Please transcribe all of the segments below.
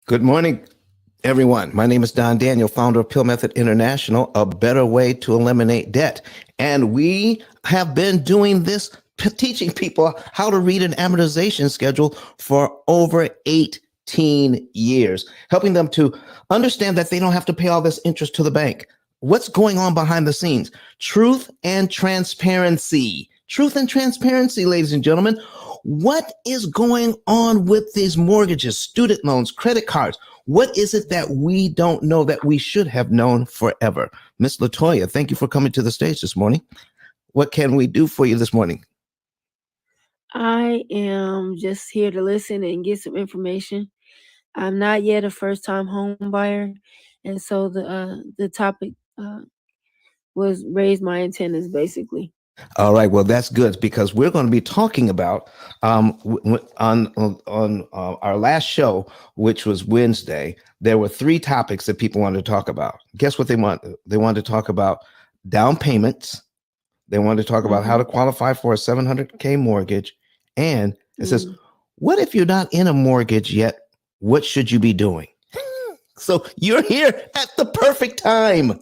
Good morning, everyone. My name is Don Daniel, founder of P.I.L.L Method International, a better way to eliminate debt. And we have been doing this, teaching people how to read an amortization schedule for over 18 years, helping them to understand that they don't have to pay all this interest to the bank. What's going on behind the scenes? Truth and transparency. Truth and transparency, ladies and gentlemen. What is going on with these mortgages, student loans, credit cards? What is it that we don't know that we should have known forever? Miss Latoya, thank you for coming to the stage this morning. What can we do for you this morning? I am just here to listen and get some information. I'm not yet a first-time home buyer, and so the topic was raise my antennas, basically. All right, well, that's good because we're going to be talking about on our last show, which was Wednesday. There were three topics that people wanted to talk about. Guess what they want? They wanted to talk about down payments. They wanted to talk about how to qualify for a $700K mortgage, and it says, "What if you're not in a mortgage yet? What should you be doing?" So you're here at the perfect time.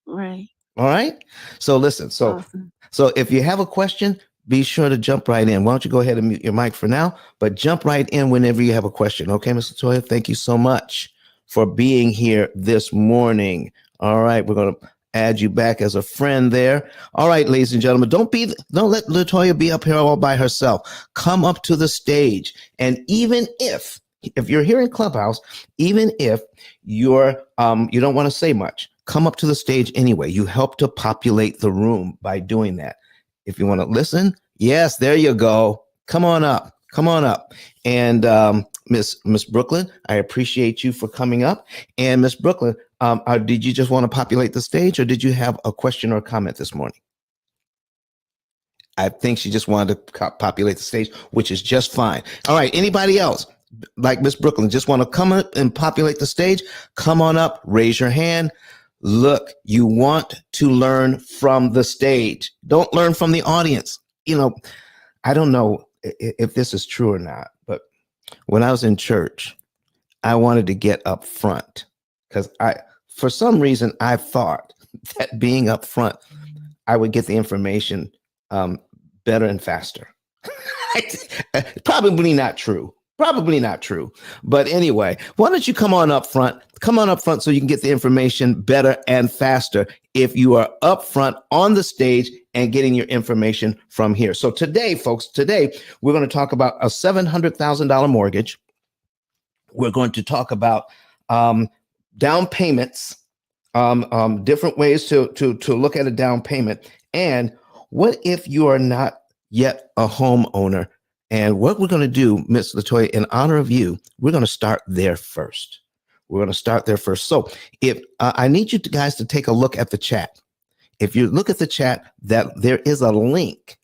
Right. All right. So listen. Awesome. So if you have a question, be sure to jump right in. Why don't you go ahead and mute your mic for now, but jump right in whenever you have a question. Okay, Mr. Toya, thank you so much for being here this morning. All right, we're going to add you back as a friend there. All right, ladies and gentlemen, don't let Latoya be up here all by herself. Come up to the stage. And even if you're here in Clubhouse, even if you're you don't want to say much, come up to the stage anyway. You help to populate the room by doing that. If you want to listen, yes, there you go. Come on up. Come on up. And Miss Brooklyn, I appreciate you for coming up. And Miss Brooklyn, did you just want to populate the stage, or did you have a question or a comment this morning? I think she just wanted to populate the stage, which is just fine. All right. Anybody else? Like Miss Brooklyn, just want to come up and populate the stage? Come on up. Raise your hand. Look, you want to learn from the stage. Don't learn from the audience. You know, I don't know if this is true or not, but when I was in church, I wanted to get up front because for some reason, I thought that being up front, I would get the information better and faster. Probably not true. Probably not true. But anyway, why don't you come on up front? Come on up front so you can get the information better and faster if you are up front on the stage and getting your information from here. So today, folks, we're going to talk about a $700,000 mortgage. We're going to talk about down payments, different ways to look at a down payment. And what if you are not yet a homeowner? And what we're going to do, Ms. Latoya, in honor of you, we're going to start there first. We're going to start there first. So if I need you guys to take a look at the chat. If you look at the chat, that there is a link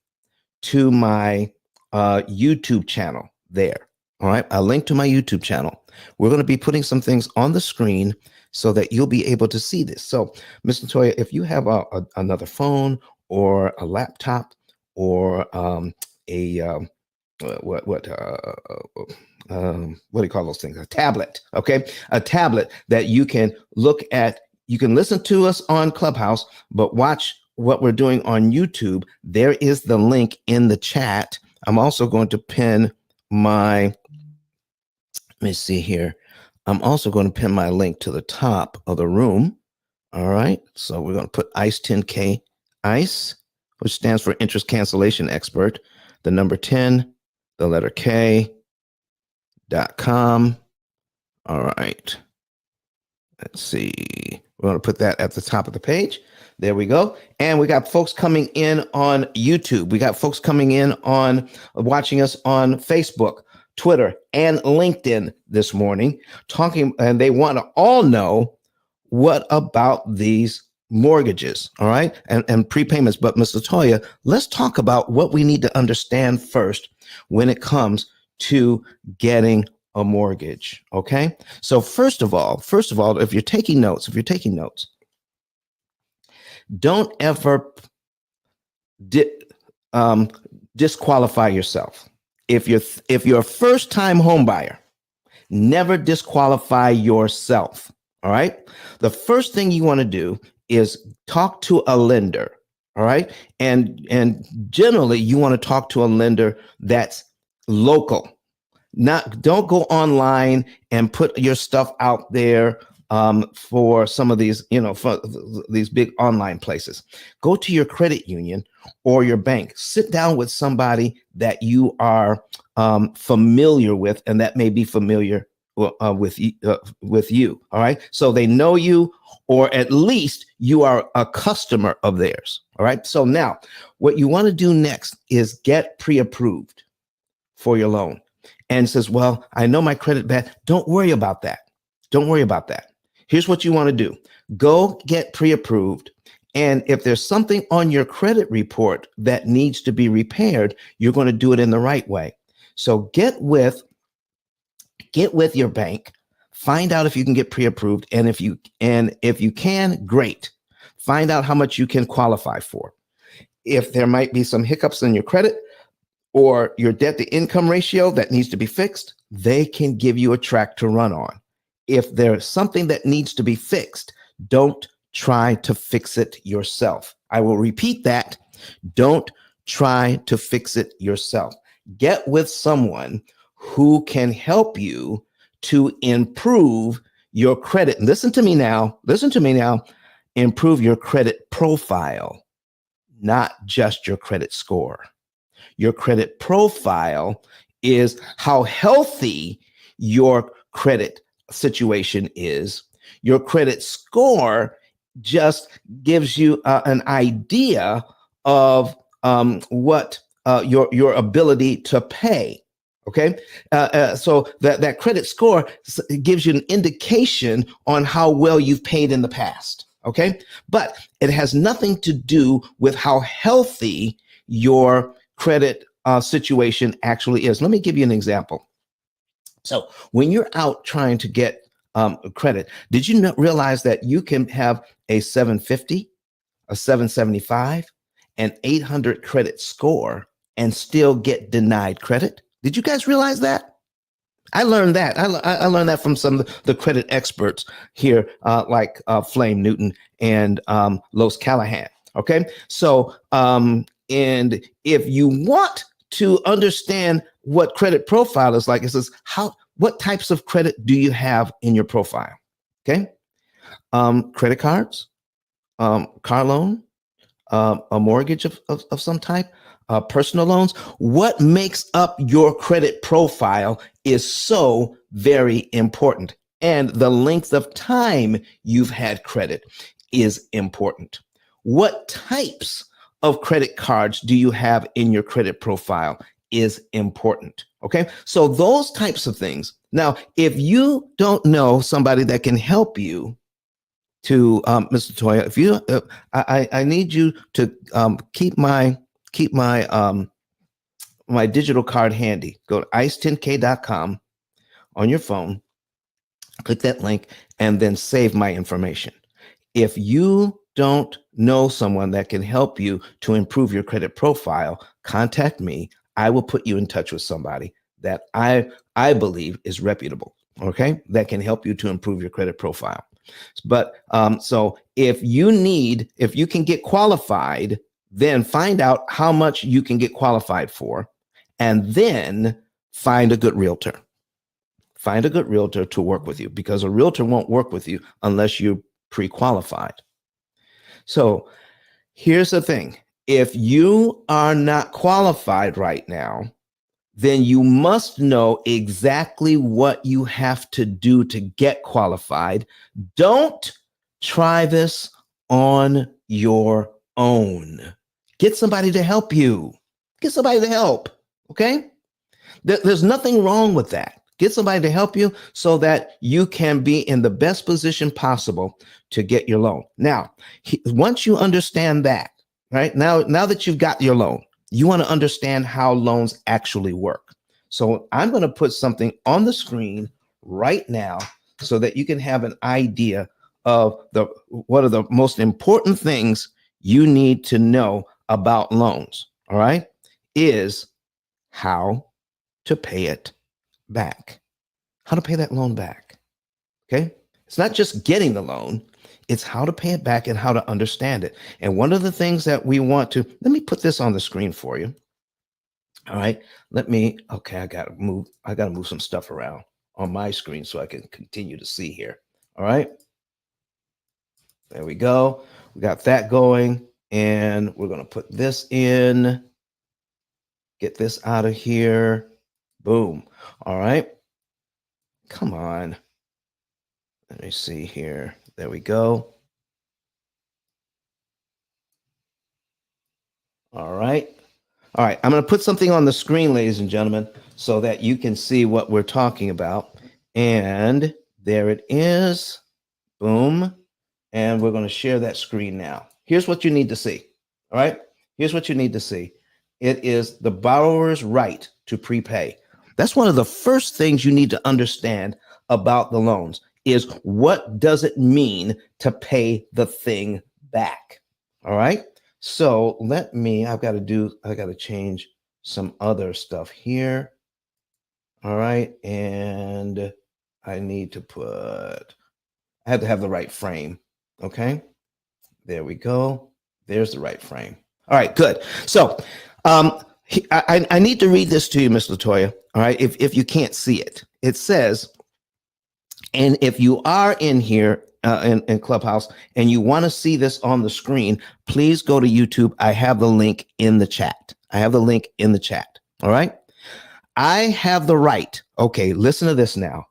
to my YouTube channel there. All right, a link to my YouTube channel. We're going to be putting some things on the screen so that you'll be able to see this. So, Ms. Latoya, if you have another phone or a laptop or what do you call those things? A tablet, okay? A tablet that you can look at. You can listen to us on Clubhouse, but watch what we're doing on YouTube. There is the link in the chat. I'm also going to pin my, let me see here. I'm also going to pin my link to the top of the room. All right. So we're going to put ICE 10K, ICE, which stands for Interest Cancellation Expert, the number 10, the letter K.com. All right. Let's see. We're going to put that at the top of the page. There we go. And we got folks coming in on YouTube. We got folks coming in on watching us on Facebook, Twitter, and LinkedIn this morning talking, and they want to all know what about these mortgages, all right, and prepayments. But Ms. Latoya, let's talk about what we need to understand first when it comes to getting a mortgage. Okay. So first of all, if you're taking notes, don't ever disqualify yourself. If you're a first-time home buyer, Never disqualify yourself. All right. The first thing you want to do is talk to a lender. All right. And generally you want to talk to a lender that's local. Not don't go online and put your stuff out there for some of these, for these big online places. Go to your credit union or your bank. Sit down with somebody that you are familiar with, and that may be familiar with you. All right, so they know you, or at least you are a customer of theirs. All right. So now, what you want to do next is get pre-approved for your loan. And says, well, I know my credit bad. Don't worry about that. Don't worry about that. Here's what you want to do. Go get pre-approved. And if there's something on your credit report that needs to be repaired, you're going to do it in the right way. So get with your bank, find out if you can get pre-approved. And if you can, great. Find out how much you can qualify for. If there might be some hiccups in your credit, or your debt to income ratio that needs to be fixed, they can give you a track to run on. If there's something that needs to be fixed, don't try to fix it yourself. I will repeat that. Don't try to fix it yourself. Get with someone who can help you to improve your credit. Listen to me now. Improve your credit profile, not just your credit score. Your credit profile is how healthy your credit situation is. Your credit score just gives you an idea of what your ability to pay. Okay, so that credit score gives you an indication on how well you've paid in the past. Okay, but it has nothing to do with how healthy your credit situation actually is. Let me give you an example. So when you're out trying to get credit, did you not realize that you can have a 750, a 775, an 800 credit score and still get denied credit? Did you guys realize that? I learned that. I learned that from some of the credit experts here, like Flame Newton and Los Callahan. Okay, so and if you want to understand what credit profile is like, it says what types of credit do you have in your profile? Okay, credit cards, car loan, a mortgage of some type, personal loans. What makes up your credit profile is so very important. And the length of time you've had credit is important. What types of credit cards do you have in your credit profile is important. Okay, so those types of things. Now, if you don't know somebody that can help you to Mr. Toya, if you, I need you to keep my my digital card handy. Go to ice10k.com on your phone, click that link, and then save my information. If you don't know someone that can help you to improve your credit profile, contact me. I will put you in touch with somebody that I believe is reputable, okay, that can help you to improve your credit profile. But so if you can get qualified, then find out how much you can get qualified for, and then find a good realtor. Find a good realtor to work with you, because a realtor won't work with you unless you're pre-qualified. So here's the thing. If you are not qualified right now, then you must know exactly what you have to do to get qualified. Don't try this on your own. Get somebody to help you. Get somebody to help, okay? There's nothing wrong with that. Get somebody to help you so that you can be in the best position possible to get your loan. Now, once you understand that, right? Now that you've got your loan, you want to understand how loans actually work. So I'm going to put something on the screen right now so that you can have an idea of what are the most important things you need to know about loans. All right, is how to pay it back. how to pay that loan back. Okay. It's not just getting the loan, it's how to pay it back and how to understand it. And one of the things that we want to, let me put this on the screen for you. All right. Okay, I gotta move some stuff around on my screen so I can continue to see here. All right. There we go. We got that going. And we're gonna put this in, get this out of here. Boom. All right. Come on. Let me see here. There we go. All right. All right. I'm going to put something on the screen, ladies and gentlemen, so that you can see what we're talking about. And there it is. Boom. And we're going to share that screen now. Here's what you need to see. All right. Here's what you need to see. It is the borrower's right to prepay. That's one of the first things you need to understand about the loans is what does it mean to pay the thing back? All right. So I've got to change some other stuff here. All right. And I have to have the right frame. Okay. There we go. There's the right frame. All right, good. So I need to read this to you, Miss Latoya. All right. If you can't see it, it says, and if you are in here in Clubhouse and you want to see this on the screen, please go to YouTube. I have the link in the chat. All right. I have the right. Okay. Listen to this now.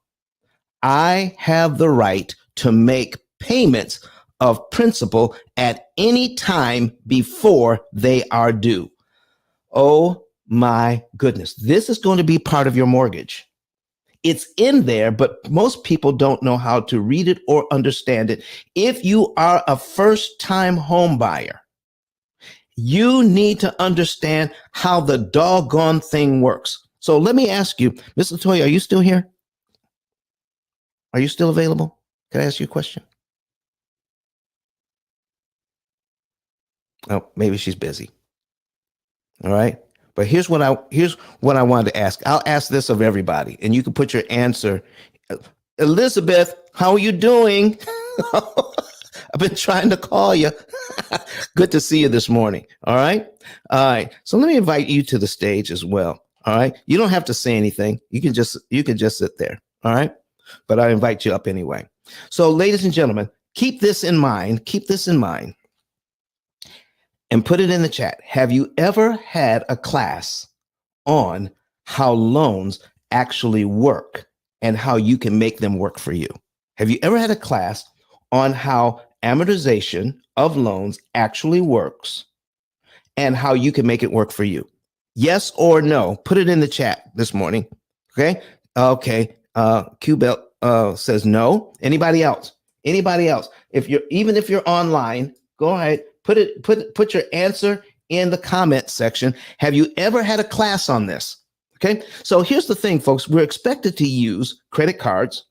I have the right to make payments of principal at any time before they are due. Oh my goodness. This is going to be part of your mortgage. It's in there, but most people don't know how to read it or understand it. If you are a first-time home buyer, you need to understand how the doggone thing works. So let me ask you, Ms. Latoya, are you still here? Are you still available? Can I ask you a question? Oh, maybe she's busy. All right. But here's what I wanted to ask. I'll ask this of everybody, and you can put your answer. Elizabeth, how are you doing? I've been trying to call you. Good to see you this morning. All right. All right. So let me invite you to the stage as well. All right. You don't have to say anything. You can just sit there. All right. But I invite you up anyway. So, ladies and gentlemen, keep this in mind. And put it in the chat. Have you ever had a class on how loans actually work and how you can make them work for you? Have you ever had a class on how amortization of loans actually works and how you can make it work for you? Yes or no? Put it in the chat this morning. Okay. Okay. Q-Belt says no. Anybody else? If you're online, go ahead. Put your answer in the comment section. Have you ever had a class on this? Okay. So here's the thing, folks. We're expected to use credit cards,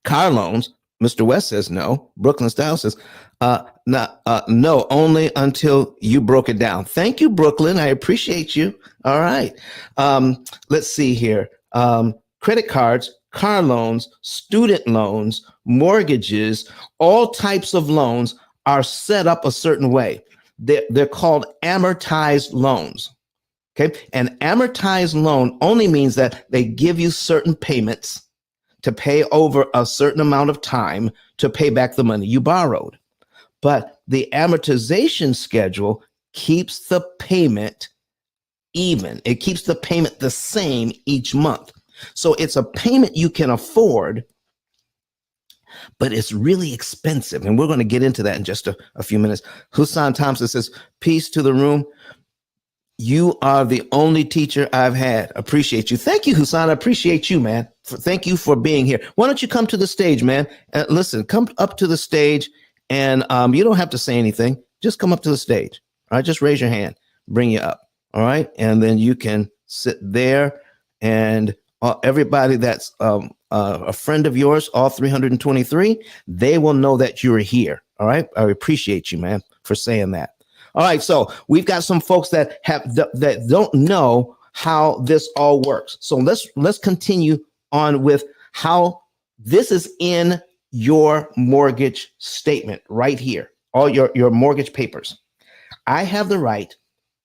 car loans. Mr. West says no. Brooklyn Style says no, only until you broke it down. Thank you, Brooklyn. I appreciate you. All right. Let's see here. Credit cards, car loans, student loans, mortgages, all types of loans are set up a certain way. They're called amortized loans. Okay. An amortized loan only means that they give you certain payments to pay over a certain amount of time to pay back the money you borrowed. But the amortization schedule keeps the payment even. It keeps the payment the same each month. So it's a payment you can afford, but it's really expensive. And we're going to get into that in just a few minutes. Husan Thompson says, peace to the room. You are the only teacher I've had. Appreciate you. Thank you, Husan. I appreciate you, man. Thank you for being here. Why don't you come to the stage, man? Listen, come up to the stage, and you don't have to say anything. Just come up to the stage. All right, just raise your hand. Bring you up. All right, and then you can sit there, and everybody that's a friend of yours, all 323, they will know that you're here. All right, I appreciate you, man, for saying that. All right, so we've got some folks that don't know how this all works. So let's continue on with how this is in your mortgage statement right here, all your mortgage papers. I have the right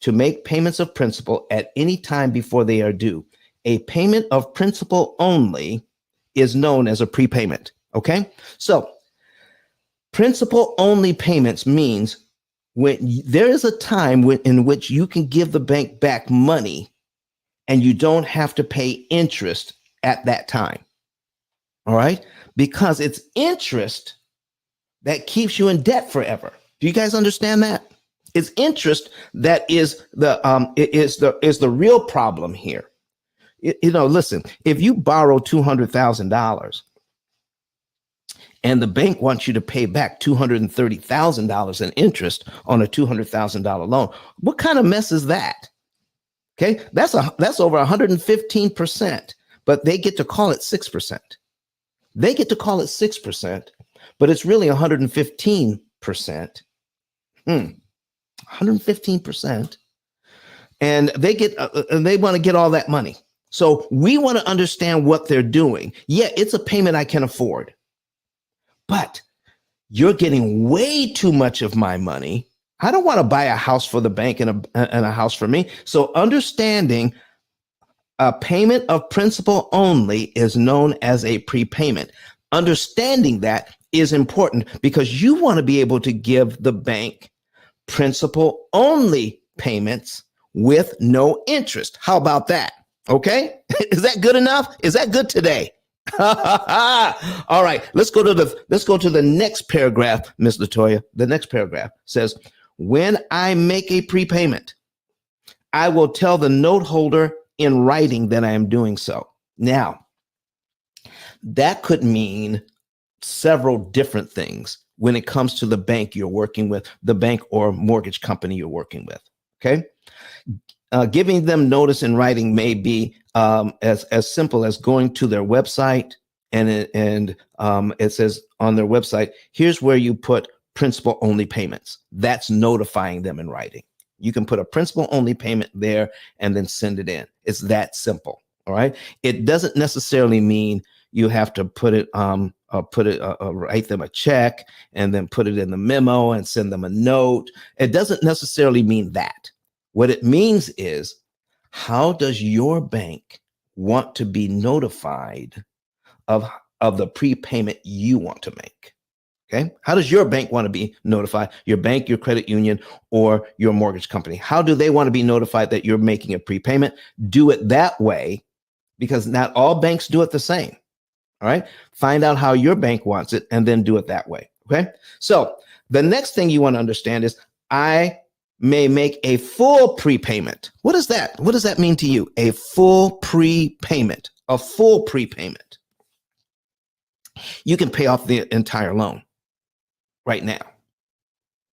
to make payments of principal at any time before they are due. A payment of principal only is known as a prepayment. Okay. So principal only payments means when there is a time in which you can give the bank back money and you don't have to pay interest at that time. All right. Because it's interest that keeps you in debt forever. Do you guys understand that? It's interest that is the real problem here. Listen, if you borrow $200,000 and the bank wants you to pay back $230,000 in interest on a $200,000 loan, what kind of mess is that? Okay, that's over 115%, but they get to call it 6%. They get to call it 6%, but it's really 115%. 115%. And they want to get all that money. So we want to understand what they're doing. Yeah, it's a payment I can afford, but you're getting way too much of my money. I don't want to buy a house for the bank and a house for me. So understanding a payment of principal only is known as a prepayment. Understanding that is important because you want to be able to give the bank principal only payments with no interest. How about that? Okay. Is that good enough? Is that good today? All right. Let's go to the next paragraph, Ms. Latoya. The next paragraph says, when I make a prepayment, I will tell the note holder in writing that I am doing so. Now, that could mean several different things when it comes to the bank you're working with, the bank or mortgage company you're working with. Okay. Giving them notice in writing may be as simple as going to their website and it says on their website, here's where you put principal only payments. That's notifying them in writing. You can put a principal only payment there and then send it in. It's that simple. All right. It doesn't necessarily mean you have to write them a check and then put it in the memo and send them a note. It doesn't necessarily mean that. What it means is, how does your bank want to be notified of the prepayment you want to make? Okay. How does your bank want to be notified? Your bank, your credit union, or your mortgage company? How do they want to be notified that you're making a prepayment? Do it that way, because not all banks do it the same. All right. Find out how your bank wants it and then do it that way. Okay. So the next thing you want to understand is, I may make a full prepayment. What is that? What does that mean to you? A full prepayment. A full prepayment. You can pay off the entire loan right now.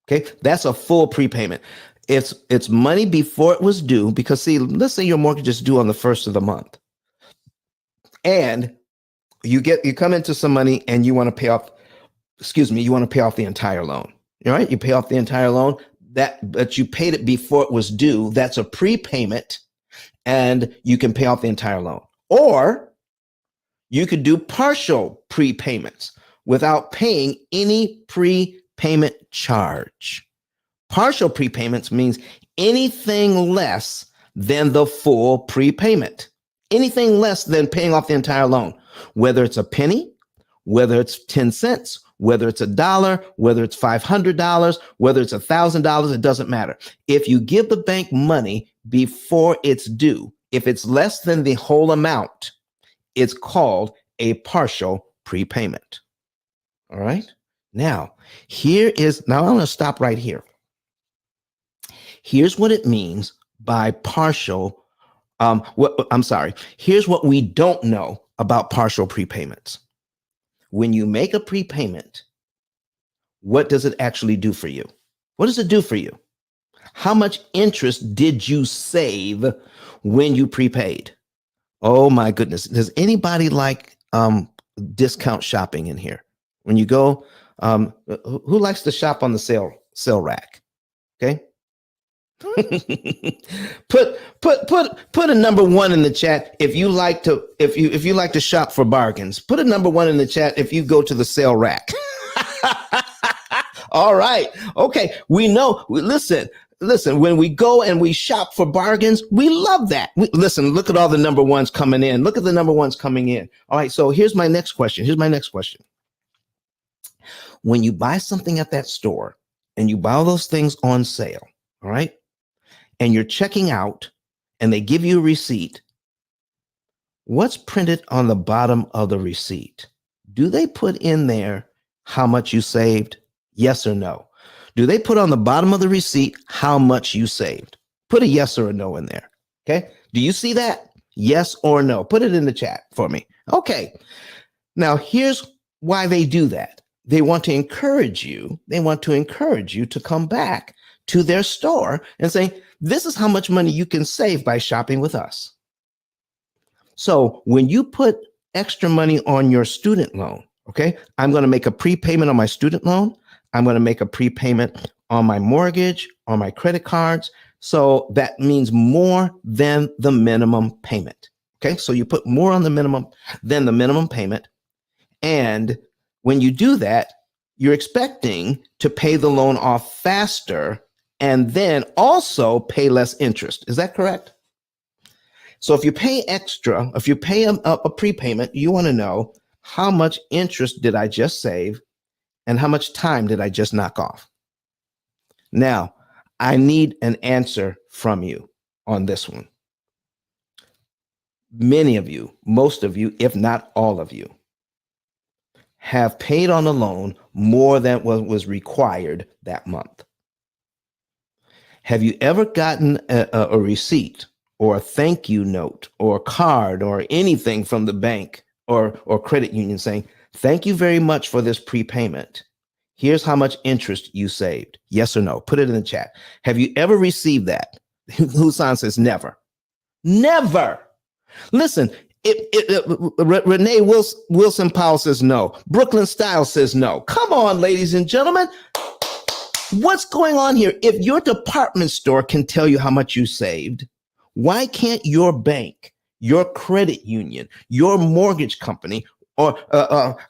Okay. That's a full prepayment. It's money before it was due, because see, let's say your mortgage is due on the 1st of the month. And you come into some money and you want to pay off, you want to pay off the entire loan. All right. You pay off the entire loan, but you paid it before it was due. That's a prepayment, and you can pay off the entire loan. Or you could do partial prepayments without paying any prepayment charge. Partial prepayments means anything less than the full prepayment. Anything less than paying off the entire loan, whether it's a penny, whether it's 10 cents, whether it's $1, whether it's $500, whether it's $1,000, it doesn't matter. If you give the bank money before it's due, if it's less than the whole amount, it's called a partial prepayment. All right. Now, I'm going to stop right here. Here's what it means by partial. Here's what we don't know about partial prepayments. When you make a prepayment, what does it actually do for you? What does it do for you? How much interest did you save when you prepaid? Oh my goodness. Does anybody like discount shopping in here? When you go, who likes to shop on the sale rack? Okay. Put a number one in the chat if you like to if you like to shop for bargains. Put a number one in the chat if you go to the sale rack. All right. Okay. We know. Listen. When we go and we shop for bargains, we love that. Listen. Look at all the number ones coming in. Look at the number ones coming in. All right. So here's my next question. When you buy something at that store and you buy all those things on sale, all right, and you're checking out and they give you a receipt, what's printed on the bottom of the receipt? Do they put in there how much you saved? Yes or no? Do they put on the bottom of the receipt how much you saved? Put a yes or a no in there. Okay. Do you see that? Yes or no? Put it in the chat for me. Okay. Now, here's why they do that. They want to encourage you. They want to encourage you to come back to their store and say, this is how much money you can save by shopping with us. So when you put extra money on your student loan, okay, I'm going to make a prepayment on my student loan. I'm going to make a prepayment on my mortgage, on my credit cards. So that means more than the minimum payment. Okay, so you put more on the minimum than the minimum payment. And when you do that, you're expecting to pay the loan off faster and then also pay less interest. Is that correct? So if you pay extra, if you pay a prepayment, you want to know how much interest did I just save and how much time did I just knock off? Now, I need an answer from you on this one. Many of you, most of you, if not all of you, have paid on a loan more than what was required that month. Have you ever gotten a receipt or a thank you note or a card or anything from the bank or credit union saying, thank you very much for this prepayment. Here's how much interest you saved. Yes or no? Put it in the chat. Have you ever received that? Husan says never. Never. Listen, Renee Wilson Powell says no. Brooklyn Style says no. Come on, ladies and gentlemen. What's going on here? If your department store can tell you how much you saved, why can't your bank, your credit union, your mortgage company, or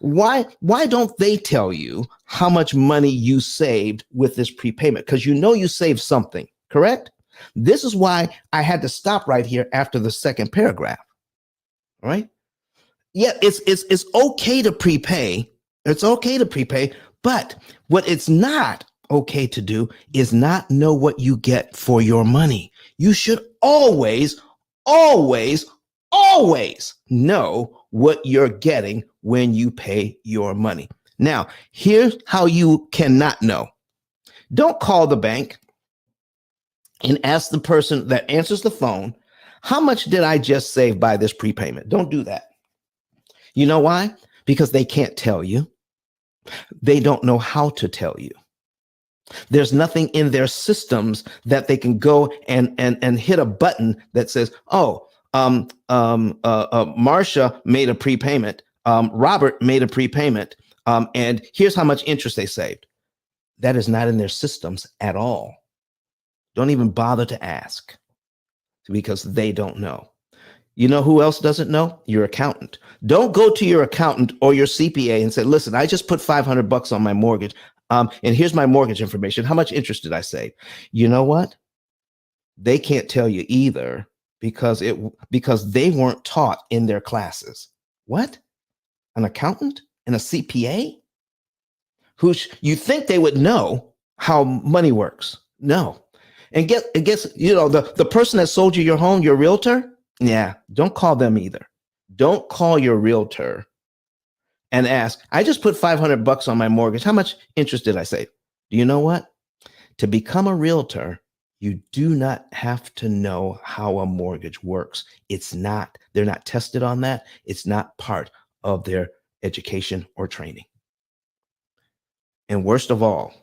why don't they tell you how much money you saved with this prepayment? Because you know you saved something, correct? This is why I had to stop right here after the second paragraph. All right. Yeah, it's okay to prepay. It's okay to prepay, but what it's not okay to do is not know what you get for your money. You should always, always, always know what you're getting when you pay your money. Now, here's how you cannot know. Don't call the bank and ask the person that answers the phone, how much did I just save by this prepayment? Don't do that. You know why? Because they can't tell you. They don't know how to tell you. There's nothing in their systems that they can go and hit a button that says, oh, Marcia made a prepayment. Robert made a prepayment. And here's how much interest they saved. That is not in their systems at all. Don't even bother to ask because they don't know. You know who else doesn't know? Your accountant. Don't go to your accountant or your CPA and say, listen, I just put $500 on my mortgage. And here's my mortgage information. How much interest did I save? You know what? They can't tell you either because they weren't taught in their classes. What? An accountant and a CPA? You think they would know how money works? No. And guess, the person that sold you your home, your realtor? Yeah, don't call them either. Don't call your realtor and ask, I just put $500 on my mortgage. How much interest did I save? Do you know what? To become a realtor, you do not have to know how a mortgage works. They're not tested on that. It's not part of their education or training. And worst of all,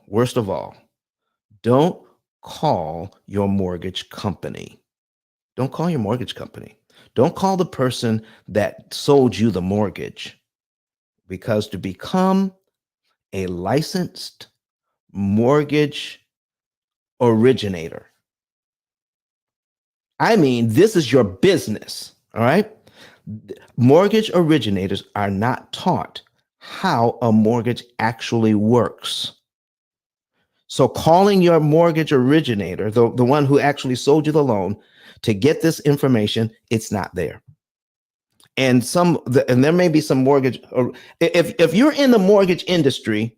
don't call your mortgage company. Don't call your mortgage company. Don't call the person that sold you the mortgage, because to become a licensed mortgage originator, I mean, this is your business. All right. Mortgage originators are not taught how a mortgage actually works. So calling your mortgage originator, the one who actually sold you the loan, to get this information, it's not there. And there may be some mortgage, or if you're in the mortgage industry,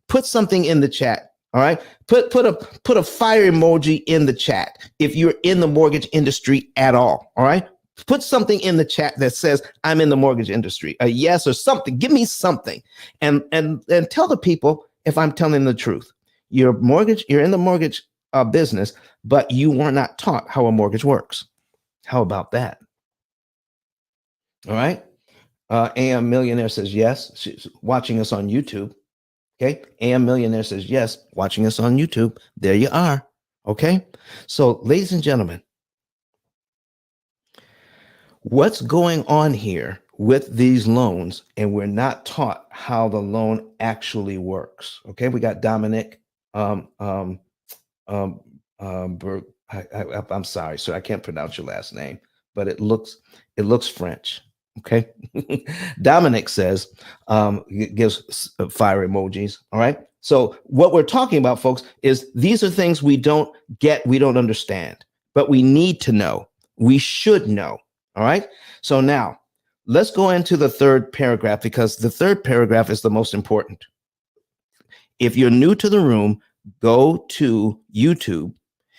put something in the chat. All right. Put a fire emoji in the chat if you're in the mortgage industry at all. All right. Put something in the chat that says I'm in the mortgage industry, a yes or something. Give me something, and tell the people if I'm telling the truth. You're in the mortgage business, but you were not taught how a mortgage works. How about that? All right. AM Millionaire says yes. She's watching us on YouTube. Okay. AM Millionaire says yes, watching us on YouTube. There you are. Okay. So, ladies and gentlemen, what's going on here with these loans, and we're not taught how the loan actually works. Okay. We got Dominic. I'm sorry, sir. I can't pronounce your last name, but it looks French. Okay. Dominic says, gives fire emojis. All right. So what we're talking about, folks, is these are things we don't get, we don't understand, but we need to know. We should know. All right. So now let's go into the third paragraph, because the third paragraph is the most important. If you're new to the room, go to YouTube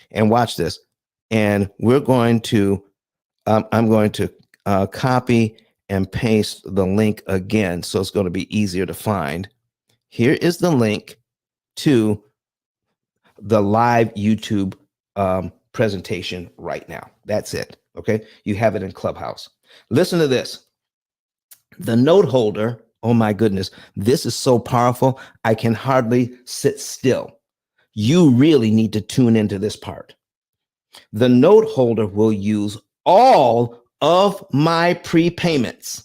and watch this. And we're going to, I'm going to copy and paste the link again, so it's going to be easier to find. Here is the link to the live YouTube presentation right now. That's it. Okay. You have it in Clubhouse. Listen to this. The note holder. Oh my goodness. This is so powerful. I can hardly sit still. You really need to tune into this part. The note holder will use all of my prepayments,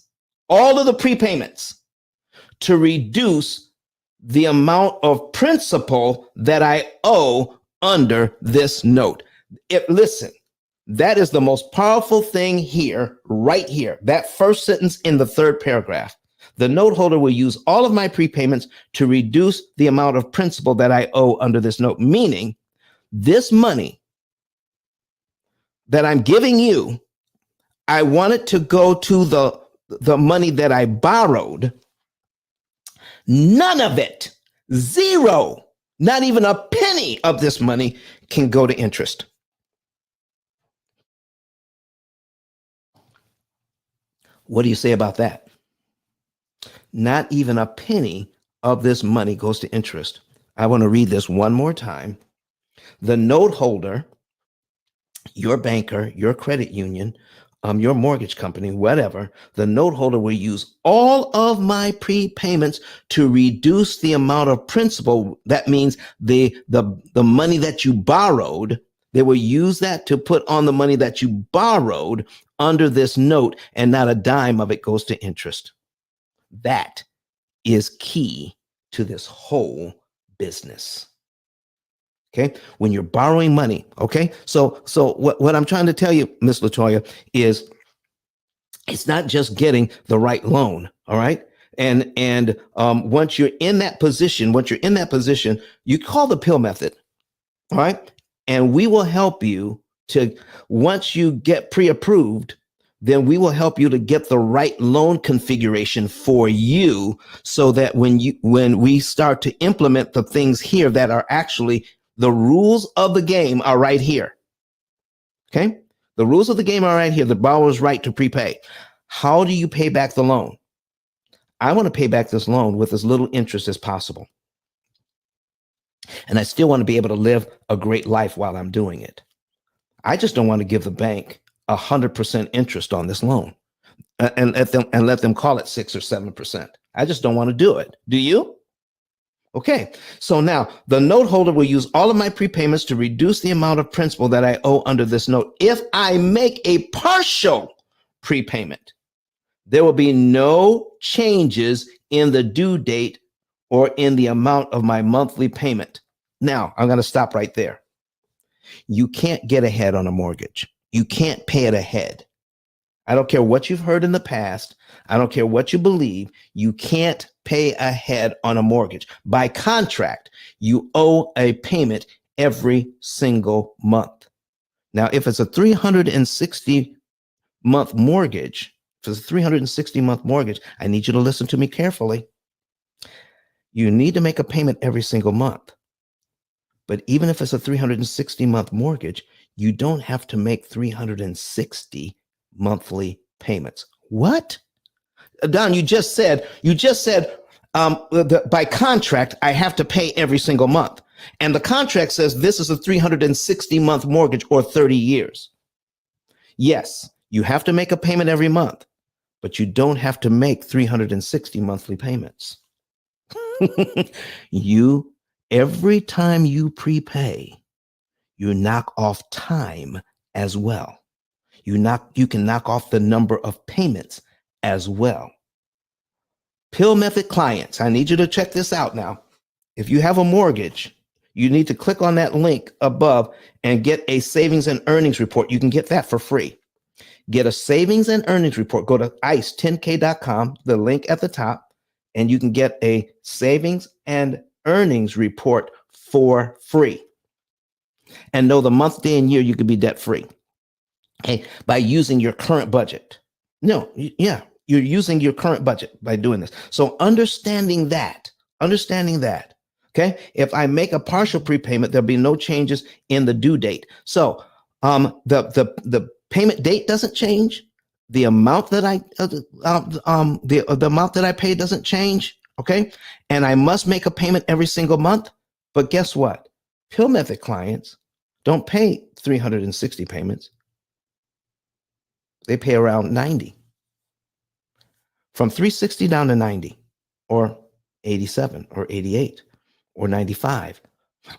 all of the prepayments, to reduce the amount of principal that I owe under this note. Listen, that is the most powerful thing here, right here. That first sentence in the third paragraph. The note holder will use all of my prepayments to reduce the amount of principal that I owe under this note, meaning this money that I'm giving you, I want it to go to the money that I borrowed. None of it, zero, not even a penny of this money can go to interest. What do you say about that? Not even a penny of this money goes to interest. I want to read this one more time. The note holder, your banker, your credit union, your mortgage company, whatever, the note holder will use all of my prepayments to reduce the amount of principal. That means the money that you borrowed, they will use that to put on the money that you borrowed under this note, and not a dime of it goes to interest. That is key to this whole business. Okay, when you're borrowing money. Okay, so what I'm trying to tell you, Miss Latoya, is it's not just getting the right loan. All right, and once you're in that position, you call the P.I.L.L method. All right, and we will help you to, once you get pre-approved, then we will help you to get the right loan configuration for you, so that when we start to implement the things here that are actually the rules of the game are right here. Okay. The rules of the game are right here. The borrower's right to prepay. How do you pay back the loan? I want to pay back this loan with as little interest as possible. And I still want to be able to live a great life while I'm doing it. I just don't want to give the bank 100% interest on this loan and let them call it 6 or 7%. I just don't want to do it. Do you? Okay, so now the note holder will use all of my prepayments to reduce the amount of principal that I owe under this note. If I make a partial prepayment, there will be no changes in the due date or in the amount of my monthly payment. Now, I'm going to stop right there. You can't get ahead on a mortgage. You can't pay it ahead. I don't care what you've heard in the past. I don't care what you believe. You can't pay ahead on a mortgage. By contract, you owe a payment every single month. Now, if it's a 360 month mortgage, if it's a 360 month mortgage, I need you to listen to me carefully. You need to make a payment every single month. But even if it's a 360 month mortgage, you don't have to make 360 monthly payments. What? Don, you just said by contract, I have to pay every single month. And the contract says this is a 360 month mortgage or 30 years. Yes, you have to make a payment every month, but you don't have to make 360 monthly payments. Every time you prepay, you knock off time as well. You can knock off the number of payments as well. P.I.L.L method clients, I need you to check this out now. If you have a mortgage, you need to click on that link above and get a savings and earnings report. You can get that for free. Get a savings and earnings report. Go to ice10k.com, the link at the top, and you can get a savings and earnings report for free. And know the month, day, and year you could be debt free. Okay, by using your current budget. You're using your current budget by doing this. So understanding that, okay, if I make a partial prepayment, there'll be no changes in the due date. So the payment date doesn't change. The amount that the amount that I pay doesn't change. Okay, and I must make a payment every single month. But guess what? P.I.L.L method clients don't pay 360 payments. They pay around 90. From 360 down to 90, or 87, or 88, or 95.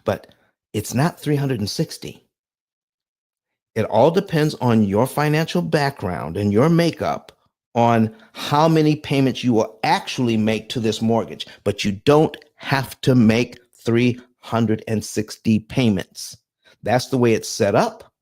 But it's not 360. It all depends on your financial background and your makeup on how many payments you will actually make to this mortgage. But you don't have to make 360 payments. That's the way it's set up.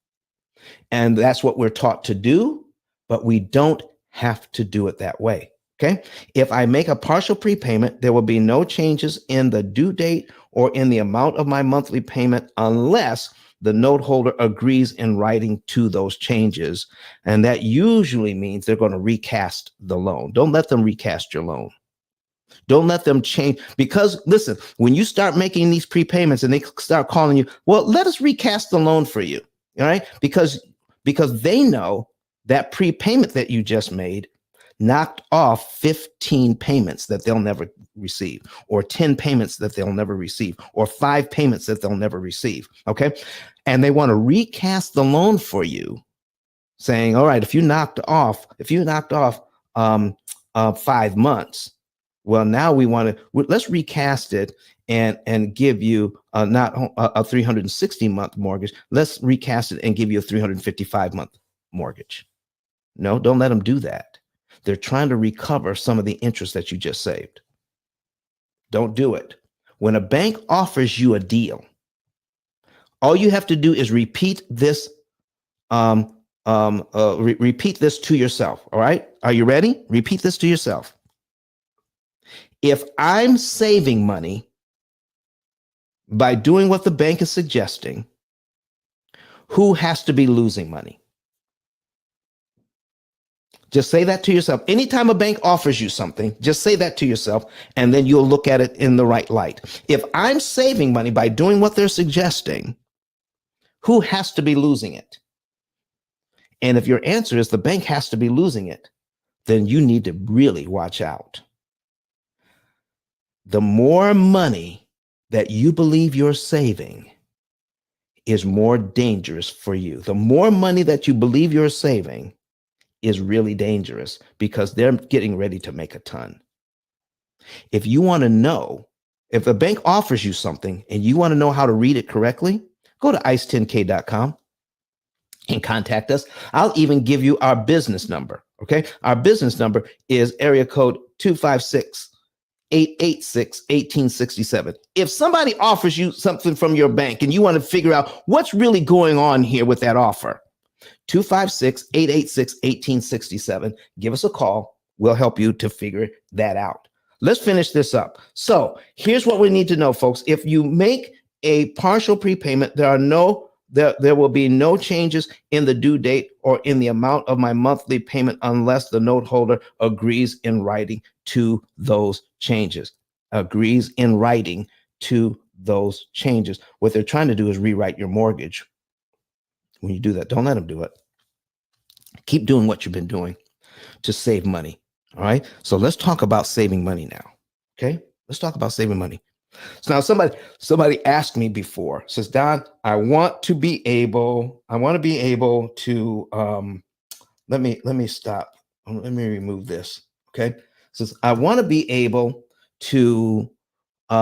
And that's what we're taught to do, but we don't have to do it that way. Okay. If I make a partial prepayment, there will be no changes in the due date or in the amount of my monthly payment unless the note holder agrees in writing to those changes. And that usually means they're going to recast the loan. Don't let them recast your loan. Don't let them change, because listen, when you start making these prepayments and they start calling you, well, let us recast the loan for you. All right. Because they know that prepayment that you just made knocked off 15 payments that they'll never receive, or 10 payments that they'll never receive, or 5 payments that they'll never receive. Okay. And they want to recast the loan for you, saying, all right, if you knocked off 5 months, well, now let's recast it and give you not a 360 month mortgage. Let's recast it and give you a 355 month mortgage. No, don't let them do that. They're trying to recover some of the interest that you just saved. Don't do it. When a bank offers you a deal, all you have to do is repeat this. Repeat this to yourself. All right. Are you ready? Repeat this to yourself. If I'm saving money by doing what the bank is suggesting, who has to be losing money? Just say that to yourself. Anytime a bank offers you something, just say that to yourself, and then you'll look at it in the right light. If I'm saving money by doing what they're suggesting, who has to be losing it? And if your answer is the bank has to be losing it, then you need to really watch out. The more money that you believe you're saving is more dangerous for you. The more money that you believe you're saving is really dangerous, because they're getting ready to make a ton. If you want to know, if a bank offers you something and you want to know how to read it correctly, go to ice10k.com and contact us. I'll even give you our business number. Okay. Our business number is area code 256 886-1867. If somebody offers you something from your bank and you want to figure out what's really going on here with that offer, 256-886-1867. Give us a call. We'll help you to figure that out. Let's finish this up. So here's what we need to know, folks. If you make a partial prepayment, there will be no changes in the due date or in the amount of my monthly payment unless the note holder agrees in writing to those changes. Agrees in writing to those changes. What they're trying to do is rewrite your mortgage. When you do that, don't let them do it. Keep doing what you've been doing to save money. All right. So let's talk about saving money now. Okay. Let's talk about saving money. So now somebody asked me before, says, Don, I want to be able to let me stop. Let me remove this. Okay. Says I want to be able to pay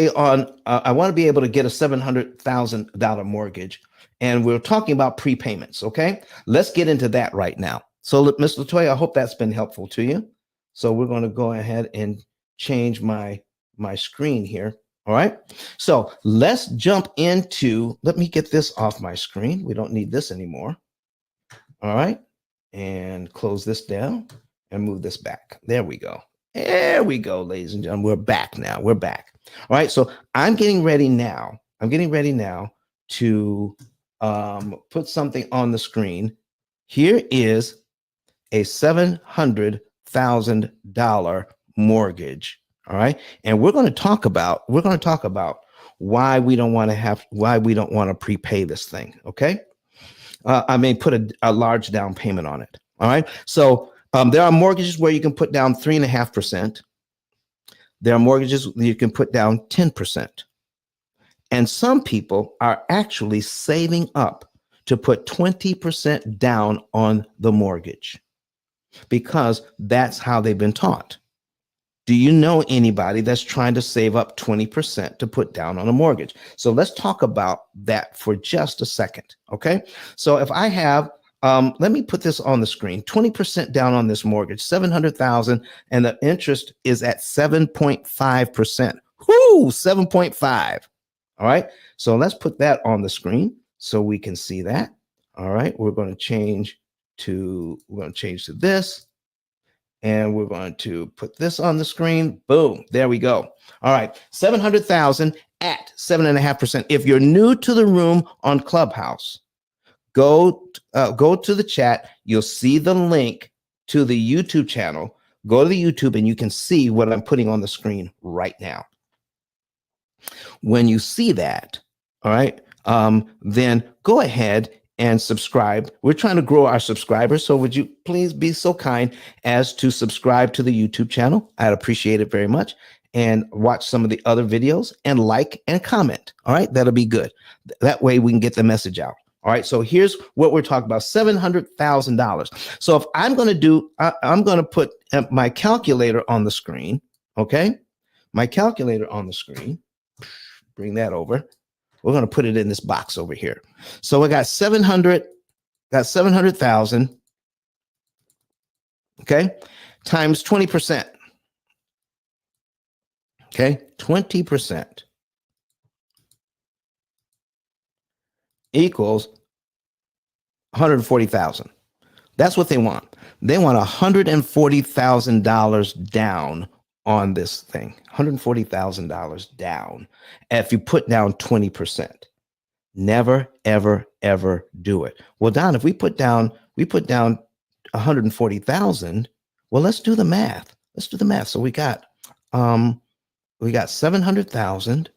on I want to be able to get a $700,000 mortgage. And we're talking about prepayments. Okay. Let's get into that right now. So Ms. Latoya, I hope that's been helpful to you. So we're going to go ahead and change my screen here. All right. So let's jump into, let me get this off my screen. We don't need this anymore. All right. And close this down and move this back. There we go. There we go, ladies and gentlemen. We're back now. We're back. All right. So I'm getting ready now. To put something on the screen. Here is a $700,000 mortgage. All right. And we're going to talk about why we don't want to prepay this thing. Okay. I may put a large down payment on it. All right. So there are mortgages where you can put down 3.5%. There are mortgages you can put down 10%. And some people are actually saving up to put 20% down on the mortgage because that's how they've been taught. Do you know anybody that's trying to save up 20% to put down on a mortgage? So let's talk about that for just a second. Okay. So if I have, let me put this on the screen, 20% down on this mortgage, 700,000, and the interest is at 7.5%. Whoo, 7.5. All right. So let's put that on the screen so we can see that. All right. We're going to change to this. And we're going to put this on the screen. Boom. There we go. All right. 700,000 at 7.5%. If you're new to the room on Clubhouse, go to the chat. You'll see the link to the YouTube channel. Go to the YouTube and you can see what I'm putting on the screen right now. When you see that, all right, then go ahead and subscribe. We're trying to grow our subscribers. So would you please be so kind as to subscribe to the YouTube channel? I'd appreciate it very much. And watch some of the other videos and like and comment. All right. That'll be good. That way we can get the message out. All right. So here's what we're talking about. $700,000. So if I'm going to put my calculator on the screen. Okay. My calculator on the screen. Bring that over. We're going to put it in this box over here. So we got 700,000. Okay. Times 20%. Okay. 20% equals 140,000. That's what they want. They want $140,000 down on this thing. $140,000 down. If you put down 20%. Never, ever, ever do it. Well, Don, if we put down 140,000, well, let's do the math. So we got 700,000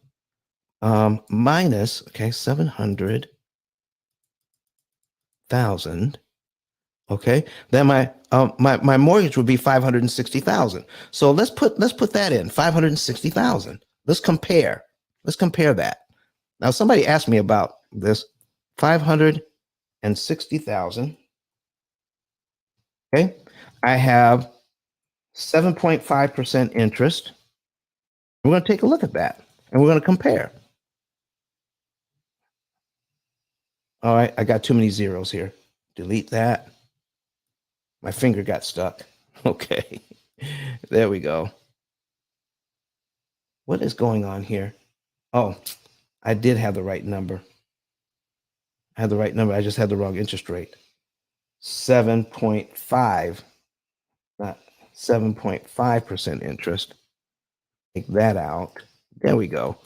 minus, okay, 700,000. Okay, then my mortgage would be 560,000. So let's put that in 560,000. Let's compare that. Now, somebody asked me about this 560,000. Okay. I have 7.5% interest. We're going to take a look at that and we're going to compare. All right. I got too many zeros here. Delete that. My finger got stuck. Okay. There we go. What is going on here? Oh, I did have the right number. I had the right number. I just had the wrong interest rate. 7.5, not 7.5% interest. Take that out. There we go.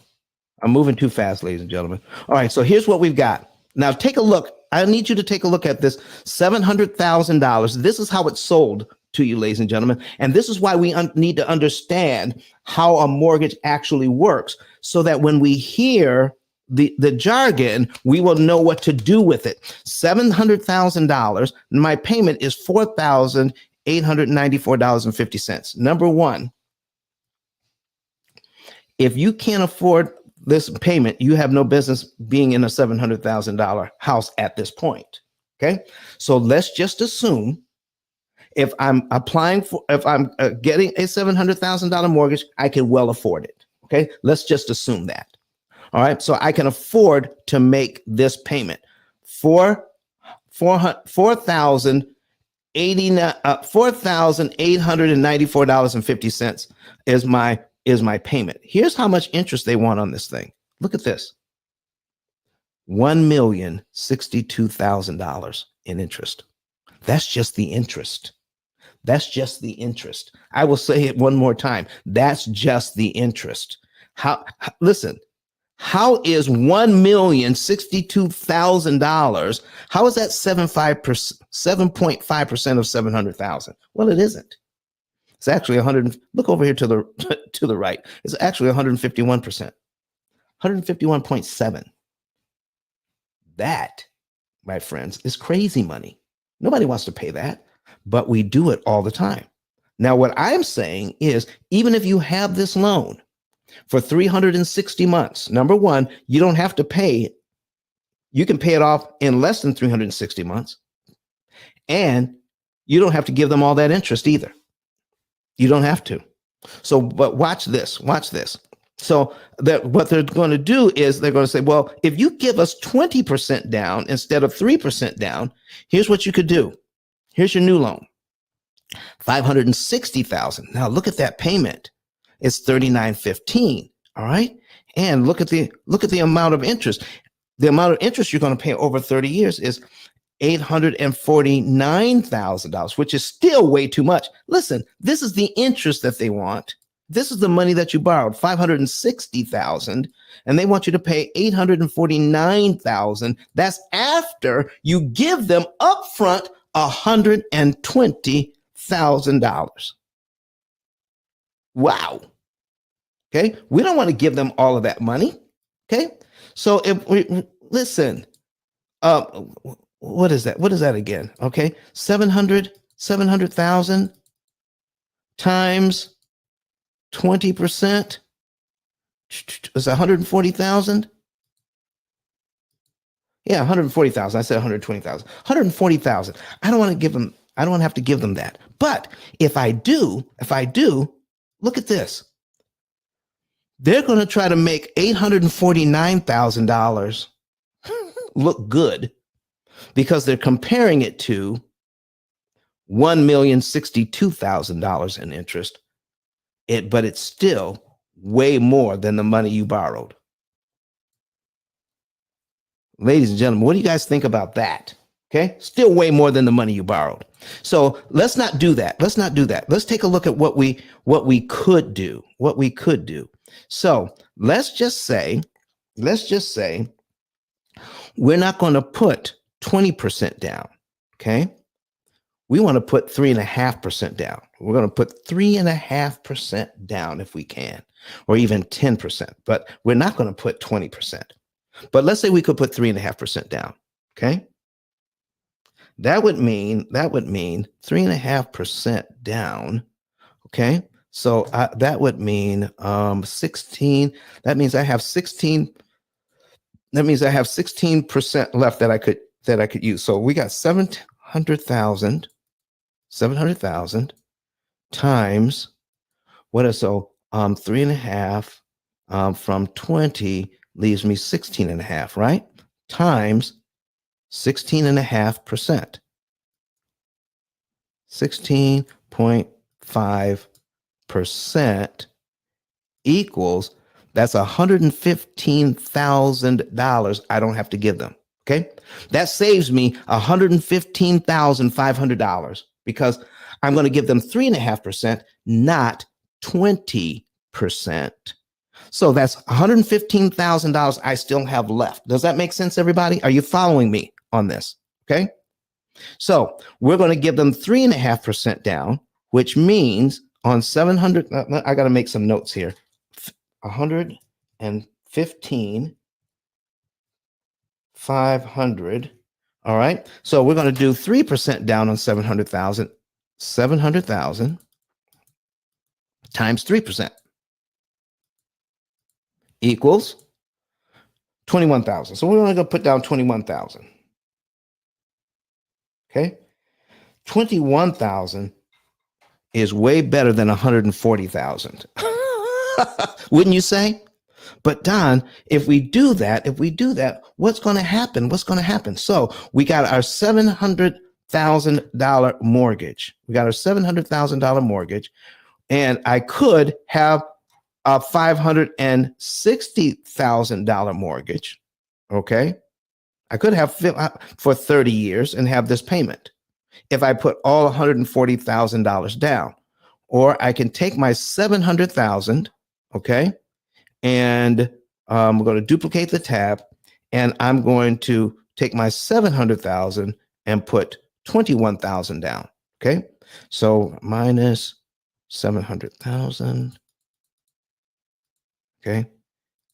I'm moving too fast, ladies and gentlemen. All right, so here's what we've got. Now take a look. I need you to take a look at this $700,000. This is how it's sold to you, ladies and gentlemen. And this is why we need to understand how a mortgage actually works so that when we hear the jargon, we will know what to do with it. $700,000. My payment is $4,894.50. Number one, if you can't afford this payment, you have no business being in a $700,000 house at this point. Okay. So let's just assume if I'm getting a $700,000 mortgage, I can well afford it. Okay. Let's just assume that. All right. So I can afford to make this payment for $4,894.50 is my payment. Here's how much interest they want on this thing. Look at this. $1,062,000 in interest. That's just the interest. That's just the interest. I will say it one more time. That's just the interest. Listen, how is $1,062,000? How is that 7.5% of 700,000? Well, it isn't. It's actually 100. Look over here to the right. It's actually 151%, 151.7. That, my friends, is crazy money. Nobody wants to pay that, but we do it all the time. Now, what I'm saying is, even if you have this loan for 360 months, number one, you don't have to pay. You can pay it off in less than 360 months, and you don't have to give them all that interest either. You don't have to. So, but watch this. So what they're going to do is they're going to say, well, if you give us 20% down instead of 3% down, here's what you could do. Here's your new loan, $560,000. Now look at that payment. It's $39.15. All right. And look at the amount of interest. The amount of interest you're going to pay over 30 years is $849,000, which is still way too much. Listen, this is the interest that they want. This is the money that you borrowed, $560,000, and they want you to pay $849,000. That's after you give them upfront $120,000. Wow. Okay, we don't want to give them all of that money. Okay, so if we listen, what is that? What is that again? Okay, 700,000 times 20% is 140,000. Yeah, 140,000. I said 120,000. 140,000. I don't want to give them. I don't want to have to give them that. But if I do, look at this. They're going to try to make $849,000 look good because they're comparing it to $1,062,000 in interest. But it's still way more than the money you borrowed. Ladies and gentlemen, what do you guys think about that? Okay, still way more than the money you borrowed. So let's not do that. Let's take a look at what we could do. So let's just say we're not going to put 20% down. Okay, we want to put 3.5% down. We're going to put 3.5% down if we can, or even 10%. But we're not going to put 20%. But let's say we could put 3.5% down. Okay. That would mean 3.5% down. Okay. So that would mean 16. That means I have 16. That means I have 16% left that I could use. So we got 700,000 times what is 3.5 from 20 leaves me 16.5, right? Times 16.5%. 16.5%. equals, that's $115,000 I don't have to give them. Okay. That saves me $115,500 because I'm going to give them 3.5%, not 20%. So that's $115,000 I still have left. Does that make sense, everybody? Are you following me on this? Okay. So we're going to give them 3.5% down, which means on 700, I got to make some notes here. 115,500. All right. So we're going to do 3% down on 700,000. 700,000 times 3% equals 21,000. So we're only going to put down 21,000. Okay. 21,000 is way better than 140,000. Wouldn't you say? But Don, if we do that, what's going to happen? So we got our $700,000 mortgage. And I could have a $560,000 mortgage. Okay. I could have for 30 years and have this payment if I put all $140,000 down. Or I can take my 700,000, okay, and we're going to duplicate the tab, and I'm going to take my 700,000 and put 21,000 down, okay? So minus 700,000, okay?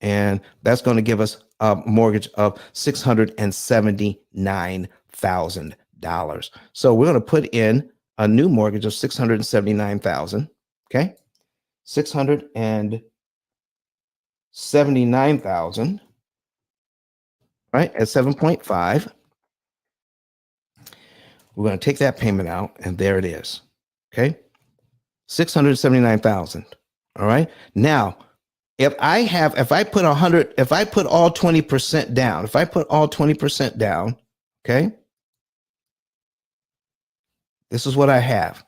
And that's going to give us a mortgage of $679,000. So we're going to put in a new mortgage of $679,000. Okay. $679,000, right? At 7.5. We're going to take that payment out, and there it is. Okay. 679,000. All right. Now, if I put all 20% down, okay, this is what I have.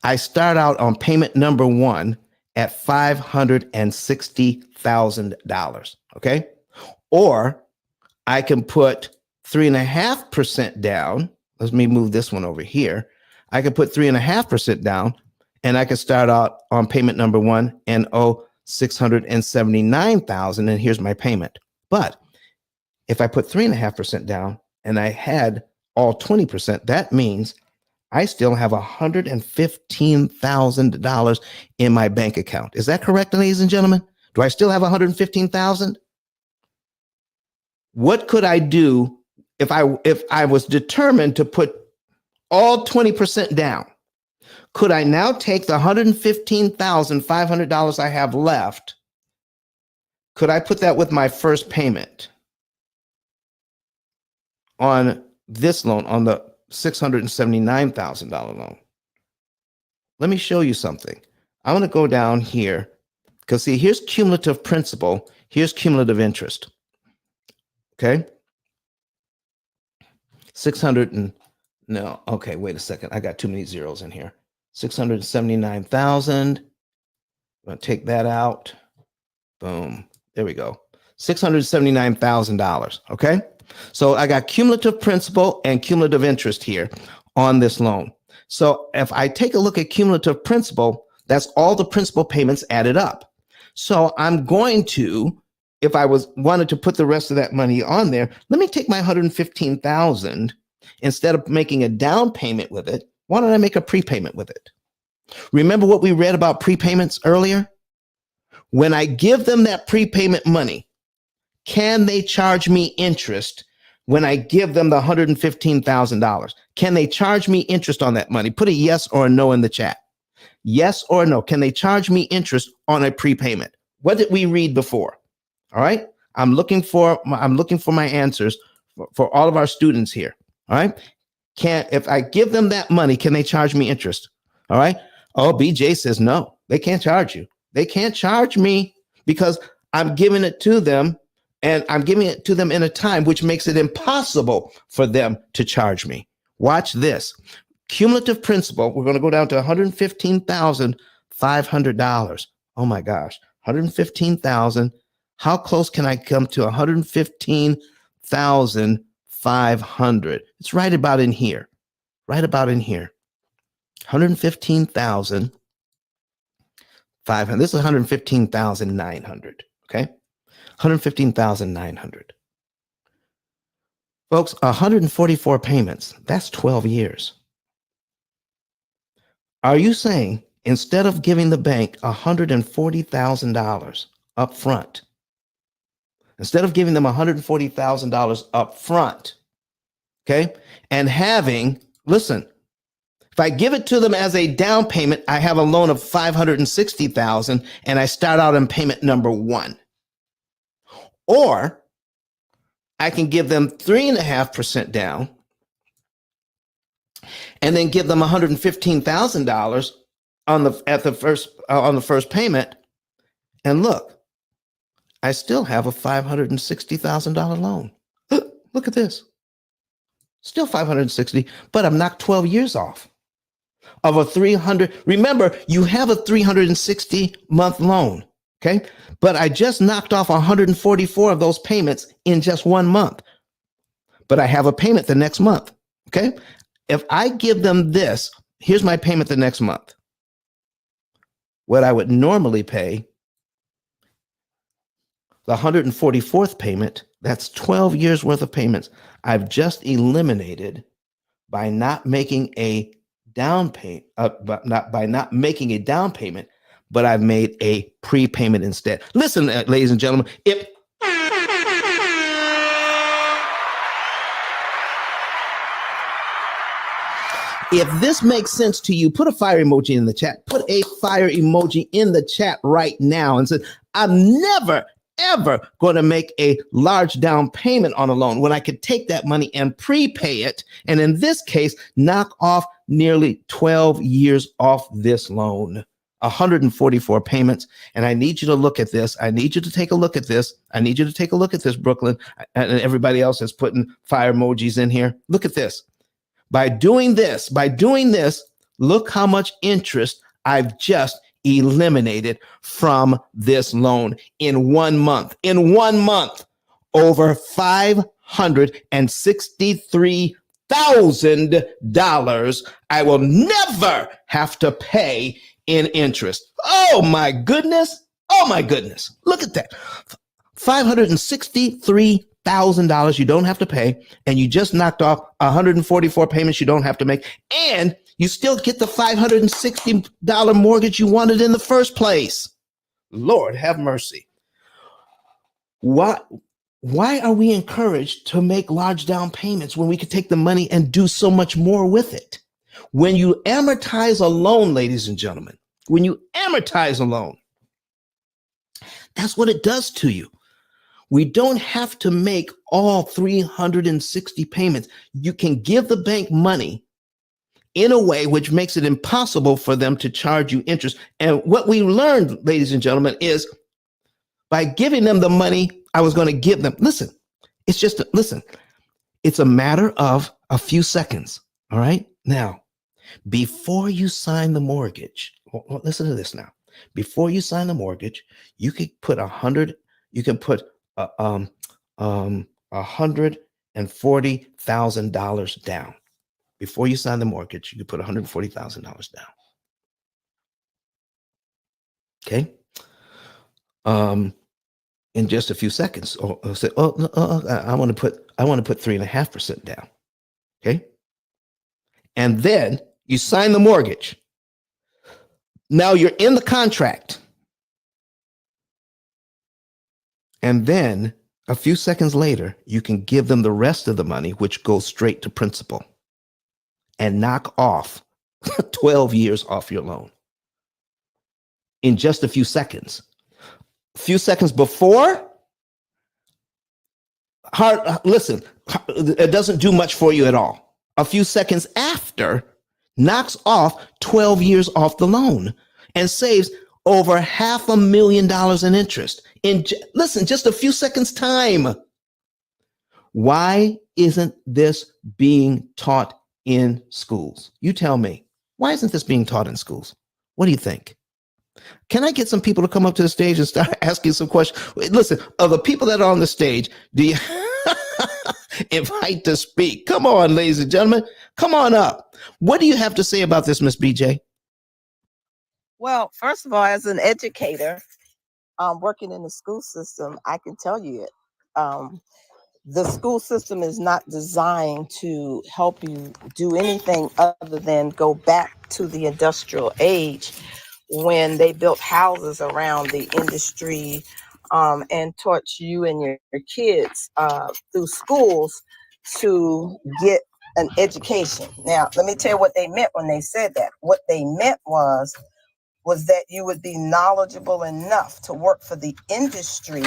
I start out on payment number 1 at $560,000. Okay. Or I can put 3.5% down. Let me move this one over here. I can put 3.5% down, and I can start out on payment number 1 and owe $679,000. And here's my payment. But if I put 3.5% down and I had all 20%, that means I still have $115,000 in my bank account. Is that correct, ladies and gentlemen? Do I still have $115,000? What could I do if I was determined to put all 20% down? Could I now take the $115,500 I have left? Could I put that with my first payment on this loan, on the $679,000 loan? Let me show you something. I want to go down here because see, here's cumulative principal. Here's cumulative interest. Okay. 600 and no. Okay. Wait a second. I got too many zeros in here. 679,000. I'm going to take that out. Boom. There we go. $679,000. Okay. So I got cumulative principal and cumulative interest here on this loan. So if I take a look at cumulative principal, that's all the principal payments added up. So I'm going to, if I wanted to put the rest of that money on there, let me take my $115,000. Instead of making a down payment with it, why don't I make a prepayment with it? Remember what we read about prepayments earlier? When I give them that prepayment money, can they charge me interest when I give them the $115,000? Can they charge me interest on that money? Put a yes or a no in the chat. Yes or no. Can they charge me interest on a prepayment? What did we read before? All right. I'm looking for my answers for all of our students here. All right. If I give them that money, can they charge me interest? All right. Oh, BJ says no, they can't charge you. They can't charge me because I'm giving it to them, and I'm giving it to them in a time which makes it impossible for them to charge me. Watch this. Cumulative principal, we're going to go down to $115,500. Oh my gosh, 115,000. How close can I come to 115,500? It's right about in here. Right about in here. 115,500. This is 115,900. Okay. 115,900. Folks, 144 payments. That's 12 years. Are you saying instead of giving the bank $140,000 up front, instead of giving them $140,000 up front, okay, and having, listen, if I give it to them as a down payment, I have a loan of $560,000 and I start out on payment number 1. Or I can give them 3.5% down and then give them $115,000 on the first payment. And look, I still have a $560,000 loan. Look at this. Still 560, but I'm knocked 12 years off of a 300. Remember, you have a 360 month loan. Okay. But I just knocked off 144 of those payments in just 1 month. But I have a payment the next month. Okay. If I give them this, here's my payment the next month. What I would normally pay, the 144th payment, that's 12 years worth of payments. I've just eliminated by not making a down payment, but I've made a prepayment instead. Listen, ladies and gentlemen, if this makes sense to you, put a fire emoji in the chat. Put a fire emoji in the chat right now and say, I'm never, ever going to make a large down payment on a loan when I could take that money and prepay it. And in this case, knock off nearly 12 years off this loan. 144 payments. And I need you to look at this. I need you to take a look at this. I need you to take a look at this, Brooklyn, and everybody else is putting fire emojis in here. Look at this. By doing this, look how much interest I've just eliminated from this loan in 1 month. In 1 month, over $563,000 I will never have to pay in interest. Oh my goodness. Oh my goodness. Look at that. $563,000 you don't have to pay, and you just knocked off 144 payments you don't have to make, and you still get the $560 mortgage you wanted in the first place. Lord have mercy. Why are we encouraged to make large down payments when we could take the money and do so much more with it? When you amortize a loan, ladies and gentlemen, when you amortize a loan, that's what it does to you. We don't have to make all 360 payments. You can give the bank money in a way which makes it impossible for them to charge you interest. And what we learned, ladies and gentlemen, is by giving them the money I was going to give them. Listen, it's a matter of a few seconds. All right. Now, before you sign the mortgage, listen to this now. Before you sign the mortgage, you could put $140,000 down. Before you sign the mortgage, you could put $140,000 down. Okay. In just a few seconds, or say, I want to put 3.5% down. Okay. And then you sign the mortgage. Now you're in the contract. And then a few seconds later, you can give them the rest of the money, which goes straight to principal, and knock off 12 years off your loan in just a few seconds. A few seconds before, it doesn't do much for you at all. A few seconds after, knocks off 12 years off the loan and saves over $500,000 in interest in just a few seconds time. Why isn't this being taught in schools? You tell me. Why isn't this being taught in schools? What do you think? Can I get some people to come up to the stage and start asking some questions? Listen, of the people that are on the stage, do you invite to speak? Come on, ladies and gentlemen. Come on up. What do you have to say about this, Miss BJ? Well, first of all, as an educator, working in the school system, I can tell you it. The school system is not designed to help you do anything other than go back to the industrial age when they built houses around the industry, and taught you and your kids through schools to get an education. Now, let me tell you what they meant when they said that. What they meant was that you would be knowledgeable enough to work for the industry,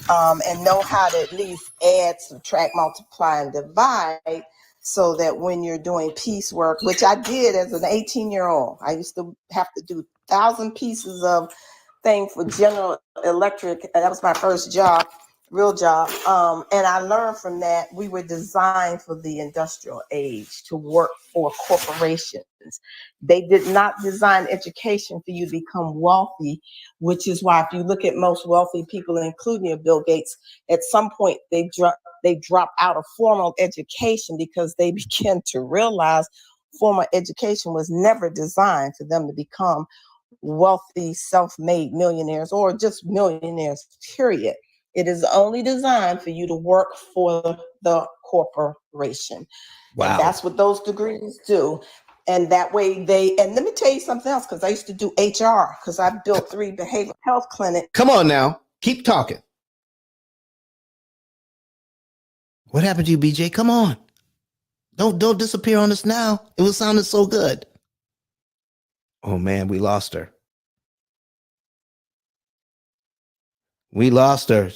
and know how to at least add, subtract, multiply, and divide, so that when you're doing piecework, which I did as an 18-year-old, I used to have to do 1,000 pieces of thing for General Electric. That was my first job, real job. And I learned from that we were designed for the industrial age to work for corporations. They did not design education for you to become wealthy, which is why if you look at most wealthy people, including your Bill Gates, at some point they drop out of formal education because they begin to realize formal education was never designed for them to become wealthy, self-made millionaires or just millionaires, period. It is only designed for you to work for the corporation. Wow. And that's what those degrees do. And that way and let me tell you something else, because I used to do HR, because I built 3 behavioral health clinics. Come on now. Keep talking. What happened to you, BJ? Come on. Don't disappear on us now. It was sounding so good. Oh man, we lost her. We lost her.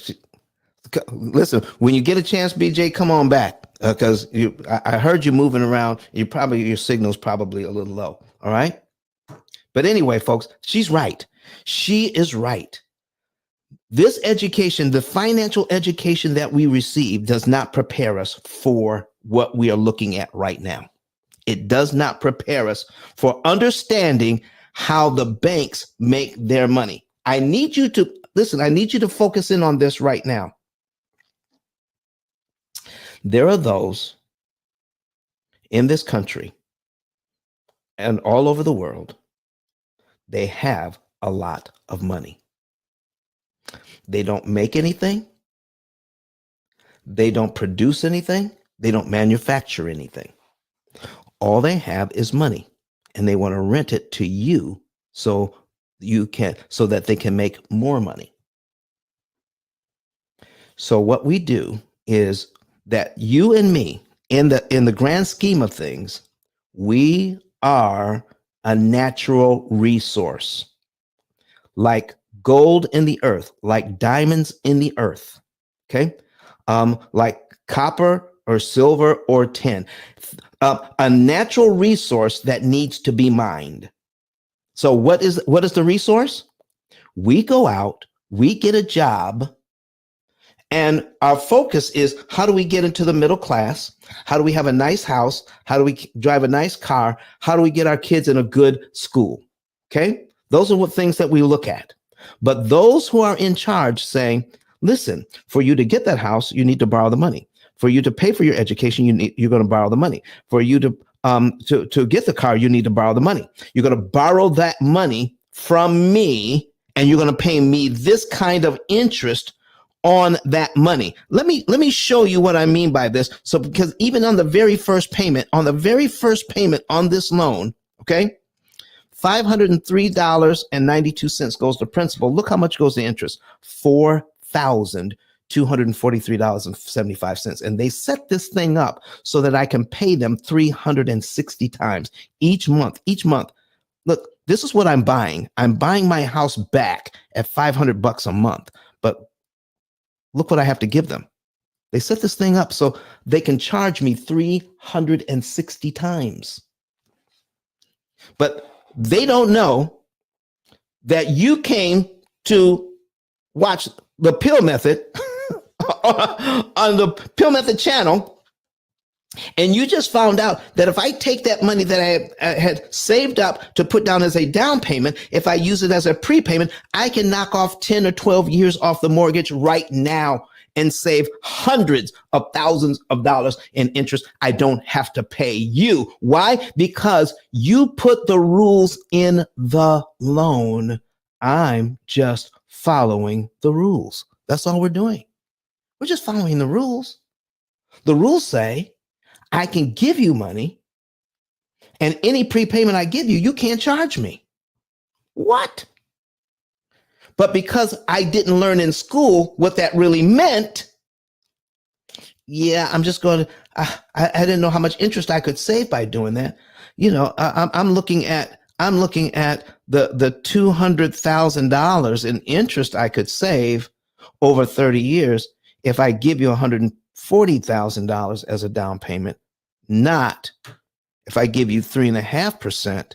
Listen, when you get a chance, BJ, come on back, because I heard you moving around. Your signal's probably a little low. All right. But anyway, folks, she's right. She is right. This education, the financial education that we receive, does not prepare us for what we are looking at right now. It does not prepare us for understanding how the banks make their money. I need you to listen. I need you to focus in on this right now. There are those in this country and all over the world. They have a lot of money. They don't make anything. They don't produce anything. They don't manufacture anything. All they have is money, and they want to rent it to you so that they can make more money. So what we do is that you and me, in the grand scheme of things, we are a natural resource, like gold in the earth, like diamonds in the earth. Okay. Like copper or silver or tin, a natural resource that needs to be mined. So what is the resource? We go out, we get a job, and our focus is, how do we get into the middle class? How do we have a nice house? How do we drive a nice car? How do we get our kids in a good school? Okay. Those are what things that we look at. But those who are in charge saying, listen, for you to get that house, you need to borrow the money. For you to pay for your education, you're going to borrow the money. For you to get the car, you need to borrow the money. You're going to borrow that money from me, and you're going to pay me this kind of interest on that money. Let me show you what I mean by this. So, because even on the very first payment on this loan, okay, $503.92 goes to principal. Look how much goes to interest. $4,243.75. And they set this thing up so that I can pay them 360 times each month. Look, this is what I'm buying. I'm buying my house back at $500 a month. But look what I have to give them. They set this thing up so they can charge me 360 times. But they don't know that you came to watch the P.I.L.L. method on the P.I.L.L. method channel, And you just found out that if I take that money that I had saved up to put down as a down payment, if I use it as a prepayment, I can knock off 10 or 12 years off the mortgage right now and save hundreds of thousands of dollars in interest. I don't have to pay you. Why? Because you put the rules in the loan. I'm just following the rules. That's all we're doing. We're just following the rules. The rules say I can give you money, and any prepayment I give you, you can't charge me. What? But because I didn't learn in school what that really meant, yeah, I'm just going to, I didn't know how much interest I could save by doing that. You know, I'm looking at the $200,000 in interest I could save over 30 years if I give you $140,000 as a down payment, not if I give you 3.5%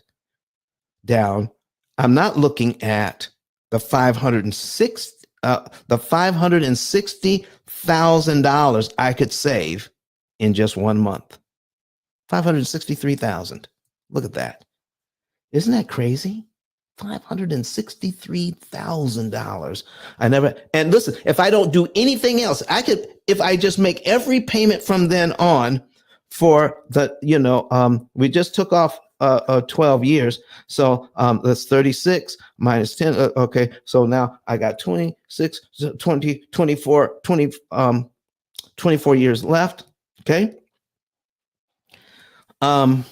down. I'm not looking at the $560,000 I could save in just 1 month. 563,000. Look at that. Isn't that crazy? $563,000. I never, and listen, if I don't do anything else, I could, if I just make every payment from then on for the, we just took off 12 years. So that's 36 minus 10. Okay. So now I got 26, 20, 24, 24 years left. Okay. I'm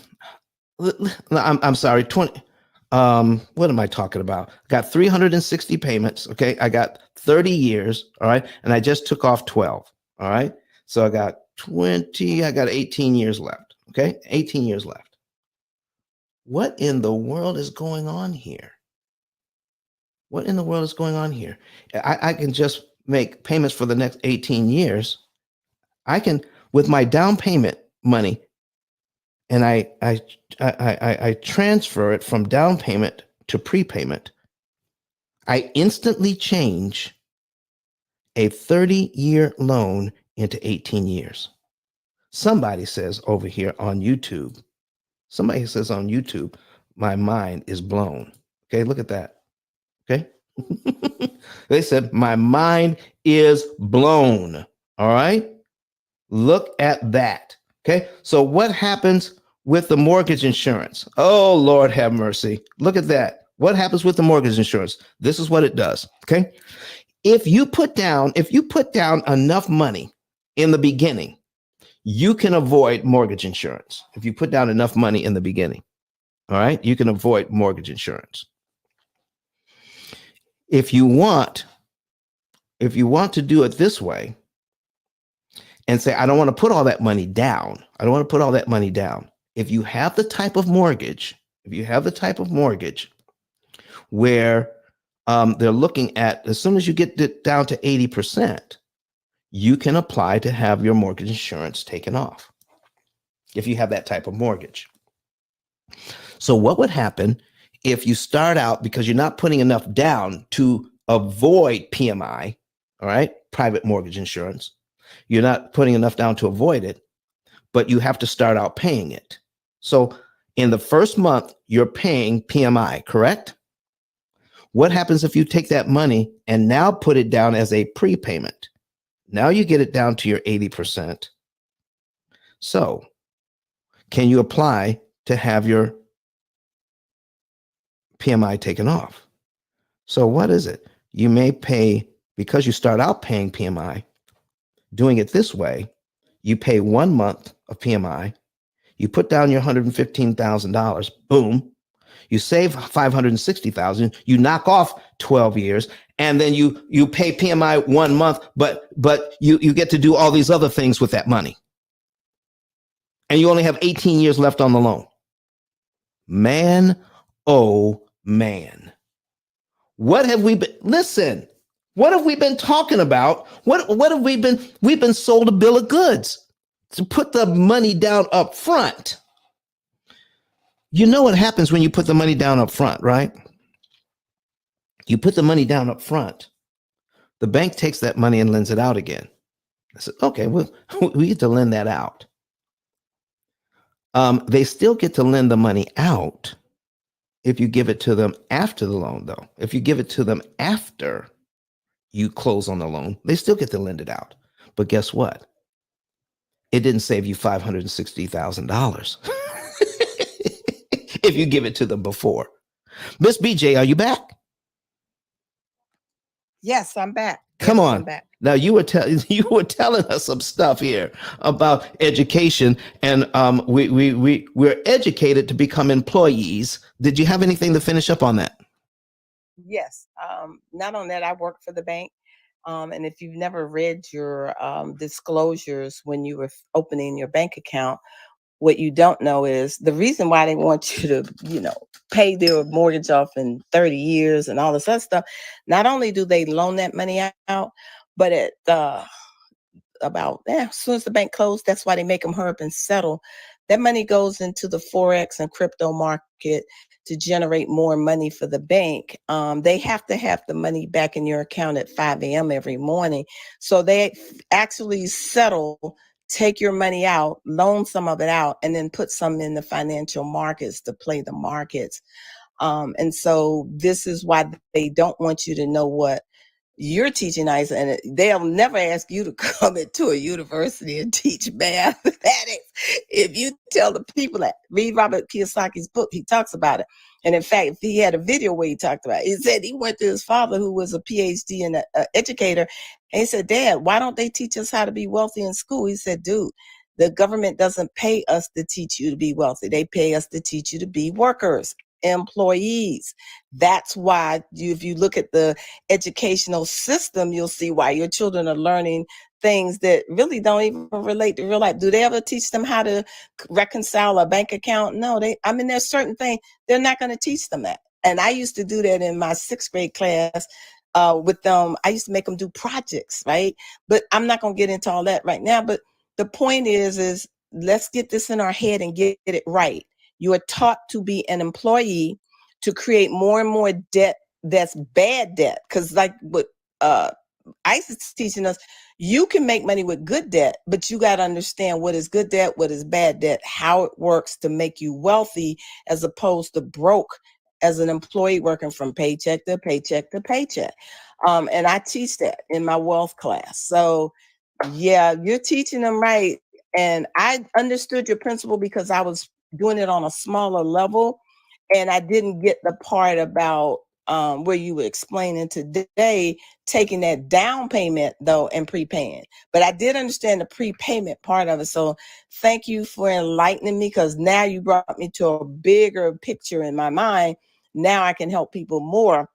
sorry, 20. What am I talking about? Got 360 payments. Okay. I got 30 years. All right. And I just took off 12. All right. So I got 20, I got 18 years left. Okay. 18 years left. What in the world is going on here? What in the world is going on here? I can just make payments for the next 18 years. I can, with my down payment money, and I transfer it from down payment to prepayment, I instantly change a 30-year loan into 18 years. Somebody says over here on YouTube, my mind is blown. Okay, look at that. Okay. They said, my mind is blown. All right. Look at that. Okay. So what happens with the mortgage insurance? Oh, Lord have mercy. Look at that. What happens with the mortgage insurance? This is what it does. Okay. If you put down enough money in the beginning, you can avoid mortgage insurance. If you put down enough money in the beginning, all right, you can avoid mortgage insurance. If you want to do it this way and say, I don't want to put all that money down. If you have the type of mortgage, where they're looking at, as soon as you get it down to 80%, you can apply to have your mortgage insurance taken off if you have that type of mortgage. So what would happen if you start out, because you're not putting enough down to avoid PMI, all right, private mortgage insurance, you're not putting enough down to avoid it, but you have to start out paying it. So in the first month, you're paying PMI, correct? What happens if you take that money and now put it down as a prepayment? Now you get it down to your 80%. So can you apply to have your PMI taken off? So what is it? You may pay, because you start out paying PMI, doing it this way, you pay 1 month of PMI, you put down your $115,000, boom, you save $560,000, you knock off 12 years, and then you pay PMI 1 month, but you get to do all these other things with that money. And you only have 18 years left on the loan. Man, oh man. What have we been, listen, what have we been talking about? What have we've been sold a bill of goods to put the money down up front. You know what happens when you put the money down up front, right? You put the money down up front. The bank takes that money and lends it out again. I said, okay, well, we get to lend that out. They still get to lend the money out if you give it to them after the loan, though. If you give it to them after you close on the loan, they still get to lend it out. But guess what? It didn't save you $560,000 if you give it to them before. Miss BJ, are you back? Yes, I'm back. Come Yes, on. I'm back. Now you were telling us some stuff here about education, and we're educated to become employees. Did you have anything to finish up on that? Yes. Not on that, I work for the bank. And if you've never read your disclosures when you were opening your bank account, what you don't know is the reason why they want you to, pay their mortgage off in 30 years and all this other stuff. Not only do they loan that money out, but at as soon as the bank closed, that's why they make them hurry up and settle. That money goes into the Forex and crypto market to generate more money for the bank. They have to have the money back in your account at 5 a.m. every morning. So they actually settle, take your money out, loan some of it out, and then put some in the financial markets to play the markets. And so this is why they don't want you to know what you're teaching ICE, and they'll never ask you to come into a university and teach mathematics. If you tell the people that, read Robert Kiyosaki's book, he talks about it. And in fact, he had a video where he talked about it. He said he went to his father, who was a PhD and an educator, and he said, Dad, why don't they teach us how to be wealthy in school? He said, dude, the government doesn't pay us to teach you to be wealthy. They pay us to teach you to be workers, employees. That's why if you look at the educational system, you'll see why your children are learning things that really don't even relate to real life. Do they ever teach them how to reconcile a bank account? No, there's certain things they're not going to teach them that. And I used to do that in my 6th grade class with them. I used to make them do projects, right? But I'm not going to get into all that right now. But the point is let's get this in our head and get it right. You are taught to be an employee, to create more and more debt that's bad debt. Because like what ICE is teaching us, you can make money with good debt, but you got to understand what is good debt, what is bad debt, how it works to make you wealthy as opposed to broke as an employee working from paycheck to paycheck to paycheck. And I teach that in my wealth class. So yeah, you're teaching them right. And I understood your principle because I was doing it on a smaller level. And I didn't get the part about where you were explaining today, taking that down payment though and prepaying. But I did understand the prepayment part of it. So thank you for enlightening me, because now you brought me to a bigger picture in my mind. Now I can help people more,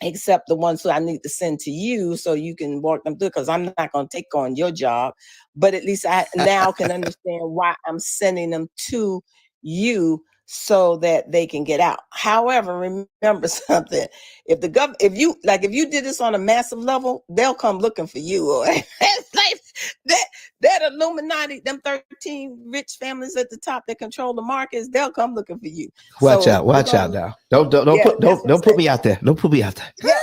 except the ones who I need to send to you so you can walk them through, because I'm not going to take on your job. But at least I now can understand why I'm sending them to you so that they can get out. However, remember something. If you did this on a massive level, they'll come looking for you. It's like that Illuminati, them 13 rich families at the top that control the markets, they'll come looking for you. Watch out now. Don't put me out there. Don't put me out there. Yeah,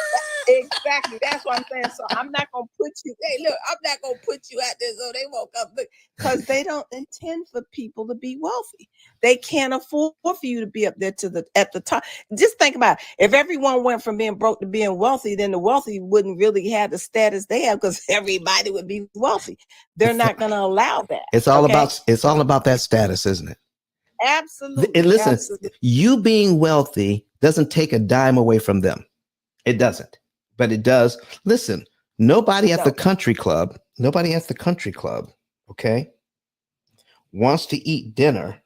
exactly. That's what I'm saying. So I'm not gonna put you. Hey, look, I'm not gonna put you out there so they won't come look, because they don't intend for people to be wealthy. They can't afford for you to be up there at the top. Just think about it. If everyone went from being broke to being wealthy, then the wealthy wouldn't really have the status they have, because everybody would be wealthy. They're not gonna allow that. It's all about that status, isn't it? Absolutely. And listen, absolutely. You being wealthy doesn't take a dime away from them. It doesn't, but it does. Listen, nobody at the country club, okay, wants to eat dinner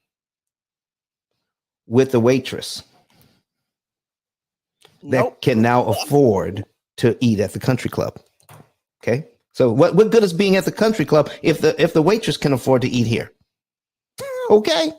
with the waitress that can now afford to eat at the country club. Okay. So what good is being at the country club if the waitress can afford to eat here? Okay.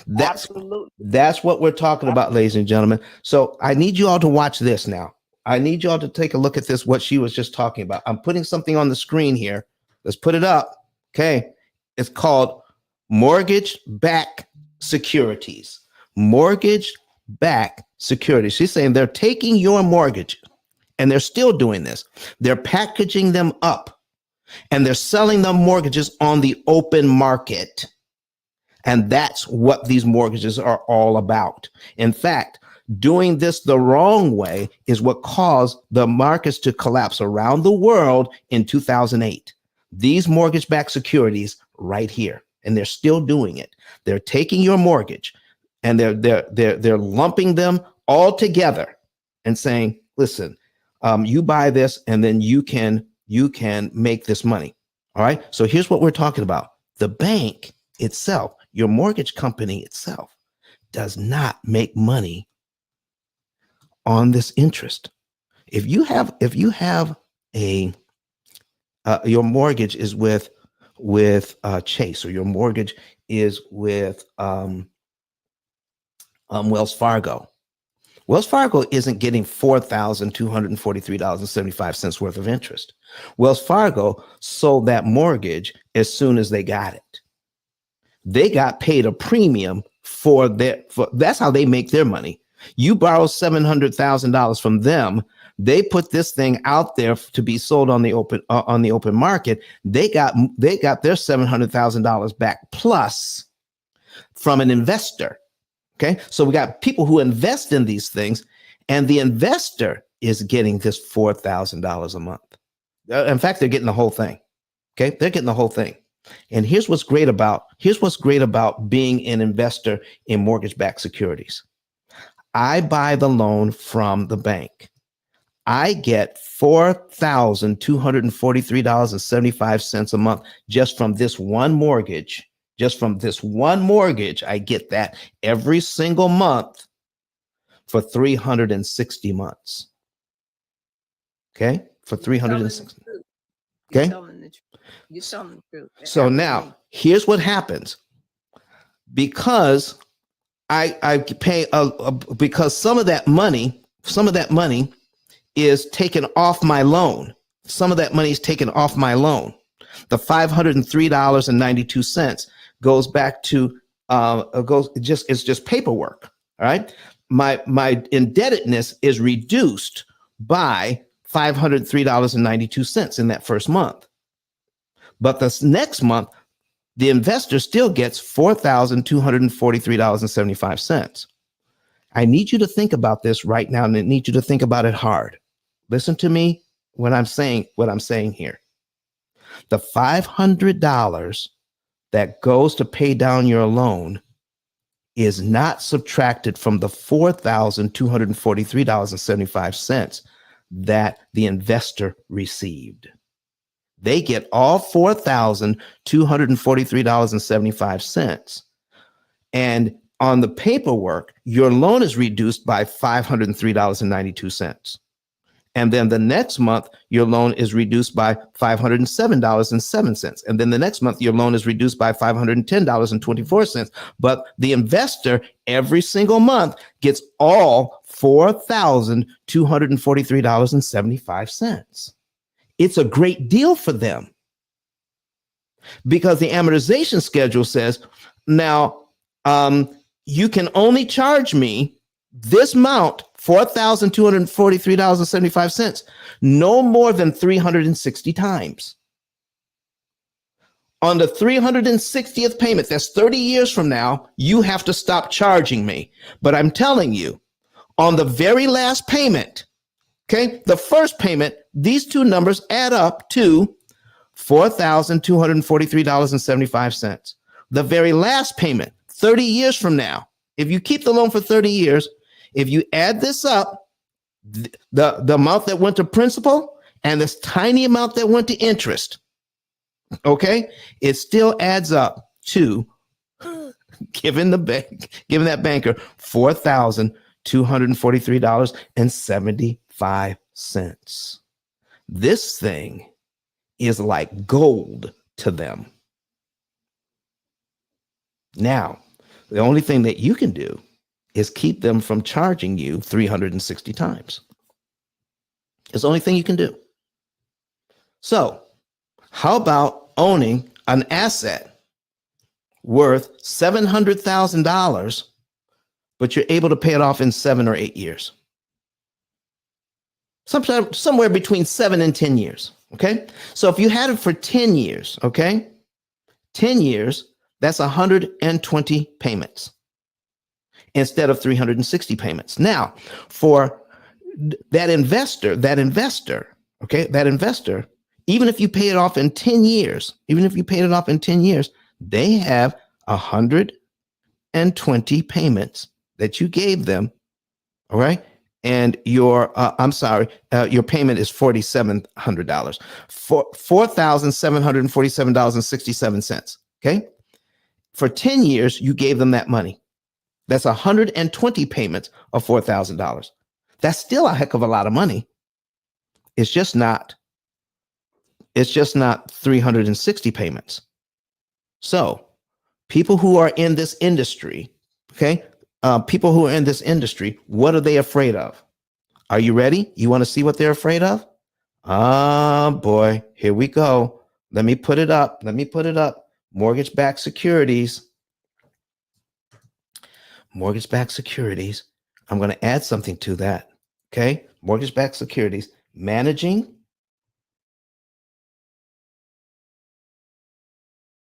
That's what we're talking about, ladies and gentlemen. So I need you all to watch this now. I need you all to take a look at this, what she was just talking about. I'm putting something on the screen here. Let's put it up. Okay. It's called mortgage-backed securities. Mortgage-backed securities. She's saying they're taking your mortgage, and they're still doing this. They're packaging them up, and they're selling them mortgages on the open market. And that's what these mortgages are all about. In fact, doing this the wrong way is what caused the markets to collapse around the world in 2008. These mortgage-backed securities right here, and they're still doing it. They're taking your mortgage and they're lumping them all together and saying, listen, you buy this and then you can make this money. All right. So here's what we're talking about. The bank itself, your mortgage company itself, does not make money on this interest. If you have a your mortgage is with Chase, or your mortgage is with Wells Fargo. Wells Fargo isn't getting $4,243.75 worth of interest. Wells Fargo sold that mortgage as soon as they got it. They got paid a premium for that's how they make their money. You borrow $700,000 from them. They put this thing out there to be sold on the open market. They got their $700,000 back plus from an investor. Okay, so we got people who invest in these things, and the investor is getting this $4,000 a month. In fact, they're getting the whole thing. Okay, they're getting the whole thing. And here's what's great about being an investor in mortgage-backed securities. I buy the loan from the bank. I get $4,243.75 a month just from this one mortgage. Just from this one mortgage, I get that every single month for 360 months. Okay, for 360. Okay. You're telling the truth. So now here's what happens. Because I pay because some of that money is taken off my loan. Some of that money is taken off my loan. The $503.92 goes back to it's just paperwork. All right. My indebtedness is reduced by $503.92 in that first month. But this next month, the investor still gets $4,243.75. I need you to think about this right now, and I need you to think about it hard. Listen to me when I'm saying what I'm saying here. The $500 that goes to pay down your loan is not subtracted from the $4,243.75 that the investor received. They get all $4,243.75. And on the paperwork, your loan is reduced by $503.92. And then the next month, your loan is reduced by $507.07. And then the next month, your loan is reduced by $510.24. But the investor every single month gets all $4,243.75. It's a great deal for them because the amortization schedule says, now you can only charge me this amount, $4,243.75, no more than 360 times. On the 360th payment, that's 30 years from now, you have to stop charging me. But I'm telling you, on the very last payment, okay, the first payment, these two numbers add up to $4,243.75. The very last payment, 30 years from now, if you keep the loan for 30 years, if you add this up, the amount that went to principal and this tiny amount that went to interest, okay, it still adds up to giving that banker $4,243.75. This thing is like gold to them. Now, the only thing that you can do is keep them from charging you 360 times. It's the only thing you can do. So, how about owning an asset worth $700,000, but you're able to pay it off in 7 or 8 years? Somewhere between 7 and 10 years. Okay. So if you had it for 10 years, okay, 10 years, That's 120 payments instead of 360 payments. Now, for that investor, okay, that investor, even if you pay it off in 10 years, they have 120 payments that you gave them. All right. And your your payment is $4,700, $4,747.67. Okay. For 10 years, you gave them that money. That's 120 payments of $4,000. That's still a heck of a lot of money. It's just not 360 payments. So people who are in this industry, okay, what are they afraid of? Are you ready? You want to see what they're afraid of? Ah, boy, here we go. Let me put it up. Mortgage-backed securities. Mortgage-backed securities. I'm going to add something to that. Okay. Mortgage-backed securities, managing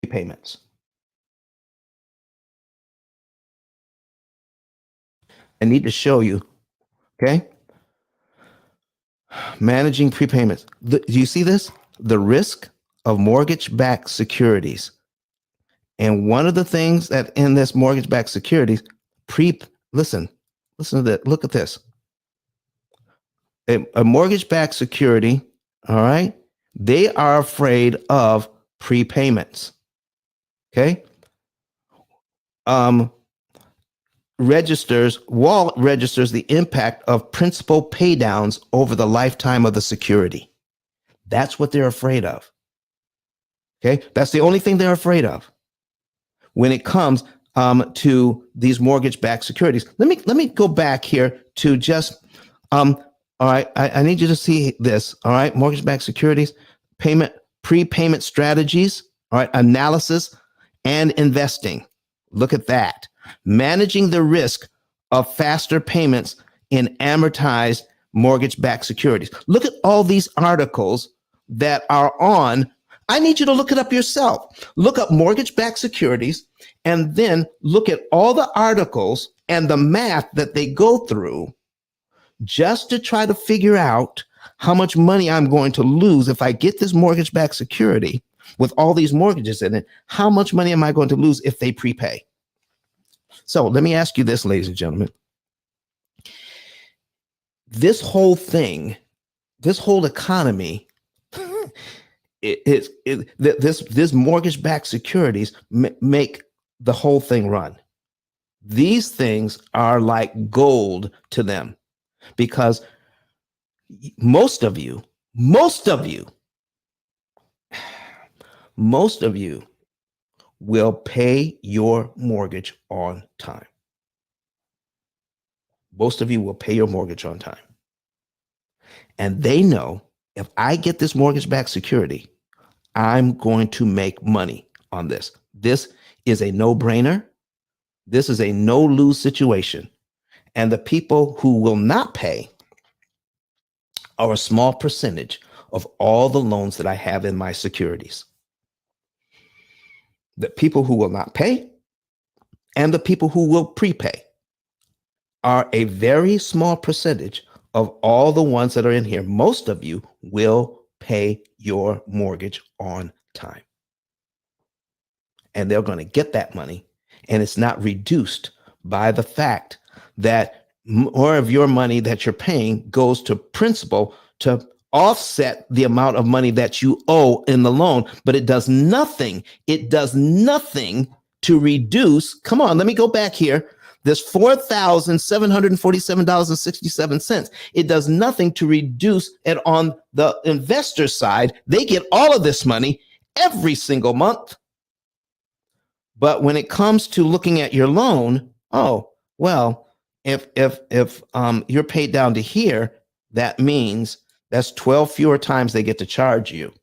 payments. I need to show you. Okay. Managing prepayments. Do you see this? The risk of mortgage-backed securities. And one of the things that in this mortgage-backed securities, listen to that. Look at this. A mortgage-backed security, all right, they are afraid of prepayments. Okay. Wall registers the impact of principal paydowns over the lifetime of the security. That's what they're afraid of. Okay. That's the only thing they're afraid of when it comes to these mortgage-backed securities. Let me go back here to just all right. I need you to see this. All right. Mortgage-backed securities, prepayment strategies, all right, analysis and investing. Look at that. Managing the risk of faster payments in amortized mortgage-backed securities. Look at all these articles that are on. I need you to look it up yourself. Look up mortgage-backed securities and then look at all the articles and the math that they go through just to try to figure out how much money I'm going to lose if I get this mortgage-backed security with all these mortgages in it. How much money am I going to lose if they prepay? So let me ask you this, ladies and gentlemen. This whole thing, this whole economy, this mortgage-backed securities make the whole thing run. These things are like gold to them because most of you will pay your mortgage on time. Most of you will pay your mortgage on time. And they know if I get this mortgage-backed security, I'm going to make money on this. This is a no-brainer. This is a no-lose situation. And the people who will not pay are a small percentage of all the loans that I have in my securities. The people who will not pay and the people who will prepay are a very small percentage of all the ones that are in here. Most of you will pay your mortgage on time. And they're going to get that money. And it's not reduced by the fact that more of your money that you're paying goes to principal to offset the amount of money that you owe in the loan, but it does nothing. It does nothing to reduce. Come on, let me go back here. This $4,747.67. It does nothing to reduce it on the investor side. They get all of this money every single month. But when it comes to looking at your loan, oh, well, if you're paid down to here, that means that's 12 fewer times they get to charge you.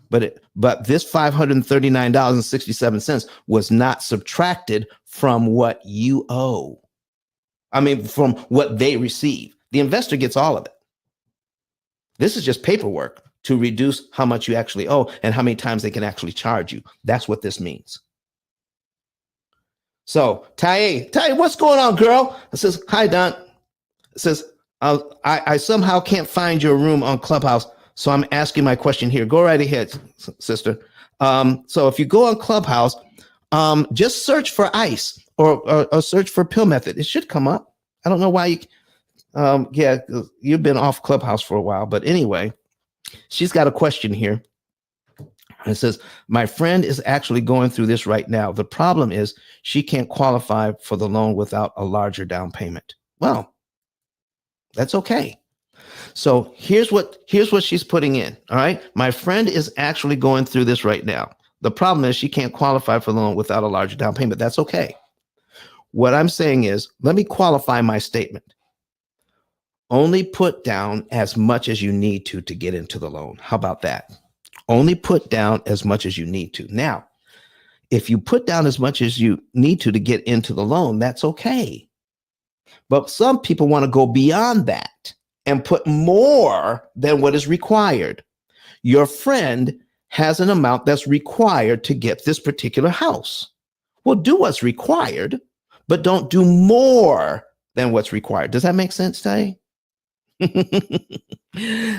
But this $539.67 was not subtracted from what you owe. I mean, from what they receive. The investor gets all of it. This is just paperwork to reduce how much you actually owe and how many times they can actually charge you. That's what this means. So Ty, what's going on, girl? I says, hi, Don. It says, I somehow can't find your room on Clubhouse, so I'm asking my question here. Go right ahead, sister. So if you go on Clubhouse, just search for ICE or search for P.I.L.L method. It should come up. I don't know why you. Yeah, you've been off Clubhouse for a while, but anyway, she's got a question here. It says, my friend is actually going through this right now. The problem is she can't qualify for the loan without a larger down payment. Well, that's okay. So here's what she's putting in. All right. My friend is actually going through this right now. The problem is she can't qualify for the loan without a larger down payment. That's okay. What I'm saying is, let me qualify my statement. Only put down as much as you need to get into the loan. How about that? Only put down as much as you need to. Now, if you put down as much as you need to get into the loan, that's okay. But some people want to go beyond that and put more than what is required. Your friend has an amount that's required to get this particular house. Well, do what's required, but don't do more than what's required. Does that make sense, Tay?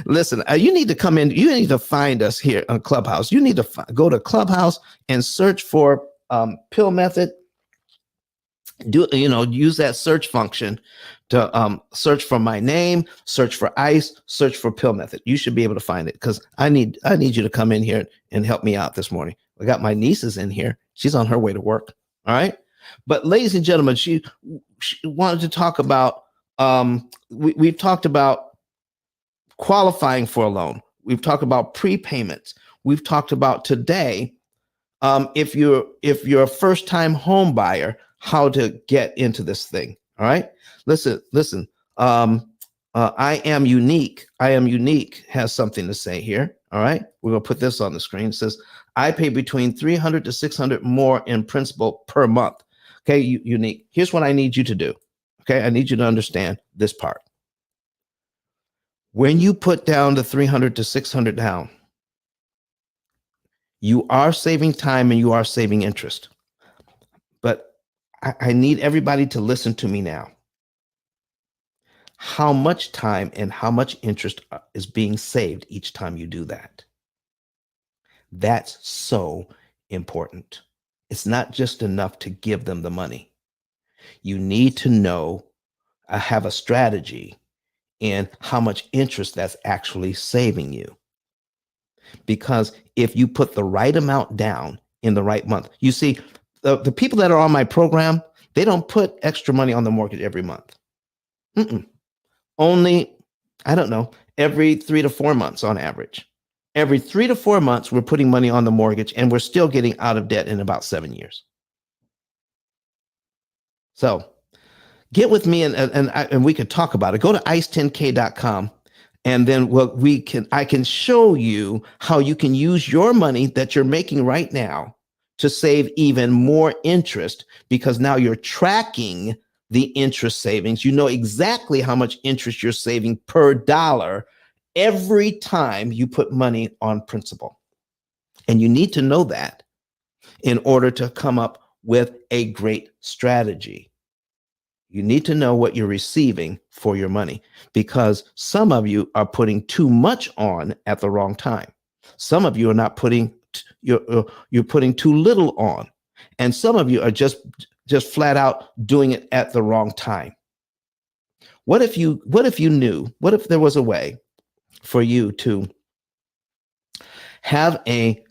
Listen, you need to come in. You need to find us here on Clubhouse. You need to go to Clubhouse and search for P.I.L.L method. Use that search function to search for my name, search for ICE, search for P.I.L.L method. You should be able to find it because I need you to come in here and help me out this morning. I got my nieces in here. She's on her way to work. All right. But ladies and gentlemen, she wanted to talk about we've talked about qualifying for a loan. We've talked about prepayments. We've talked about today, if you're a first-time home buyer, how to get into this thing. All right. Listen. I am unique. Has something to say here. All right. We're gonna put this on the screen. It says, I pay between $300 to $600 more in principal per month. Okay, unique. Here's what I need you to do. Okay, I need you to understand this part. When you put down the $300 to $600 down, you are saving time and you are saving interest. But I need everybody to listen to me now. How much time and how much interest is being saved each time you do that? That's so important. It's not just enough to give them the money. You need to know, have a strategy in how much interest that's actually saving you. Because if you put the right amount down in the right month, you see, the people that are on my program, they don't put extra money on the mortgage every month. Only, I don't know, every 3 to 4 months on average. Every 3 to 4 months, we're putting money on the mortgage and we're still getting out of debt in about 7 years. So get with me and we could talk about it. Go to ice10k.com and then I can show you how you can use your money that you're making right now to save even more interest, because now you're tracking the interest savings. You know exactly how much interest you're saving per dollar every time you put money on principal. And you need to know that in order to come up with a great strategy. You need to know what you're receiving for your money, because some of you are putting too much on at the wrong time. Some of you are not putting, you're putting too little on. And some of you are just flat out doing it at the wrong time. What if you knew, what if there was a way for you to have a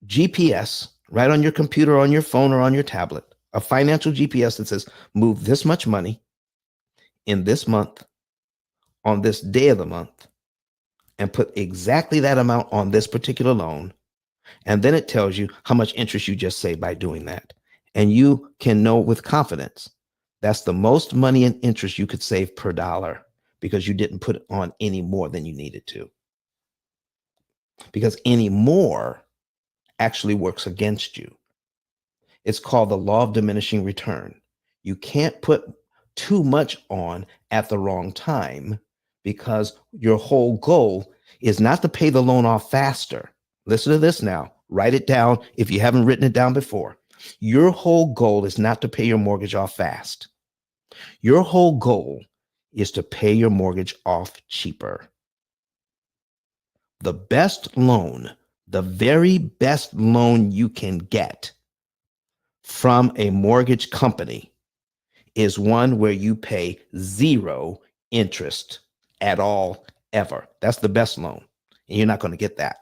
GPS right on your computer, on your phone, or on your tablet, a financial GPS that says, move this much money in this month, on this day of the month, and put exactly that amount on this particular loan. And then it tells you how much interest you just saved by doing that. And you can know with confidence that's the most money in interest you could save per dollar, because you didn't put on any more than you needed to. Because any more actually works against you. It's called the law of diminishing return. You can't put too much on at the wrong time, because your whole goal is not to pay the loan off faster. Listen to this now. Write it down if you haven't written it down before. Your whole goal is not to pay your mortgage off fast. Your whole goal is to pay your mortgage off cheaper. The best loan, the very best loan you can get from a mortgage company is one where you pay zero interest at all, ever. That's the best loan. And you're not going to get that.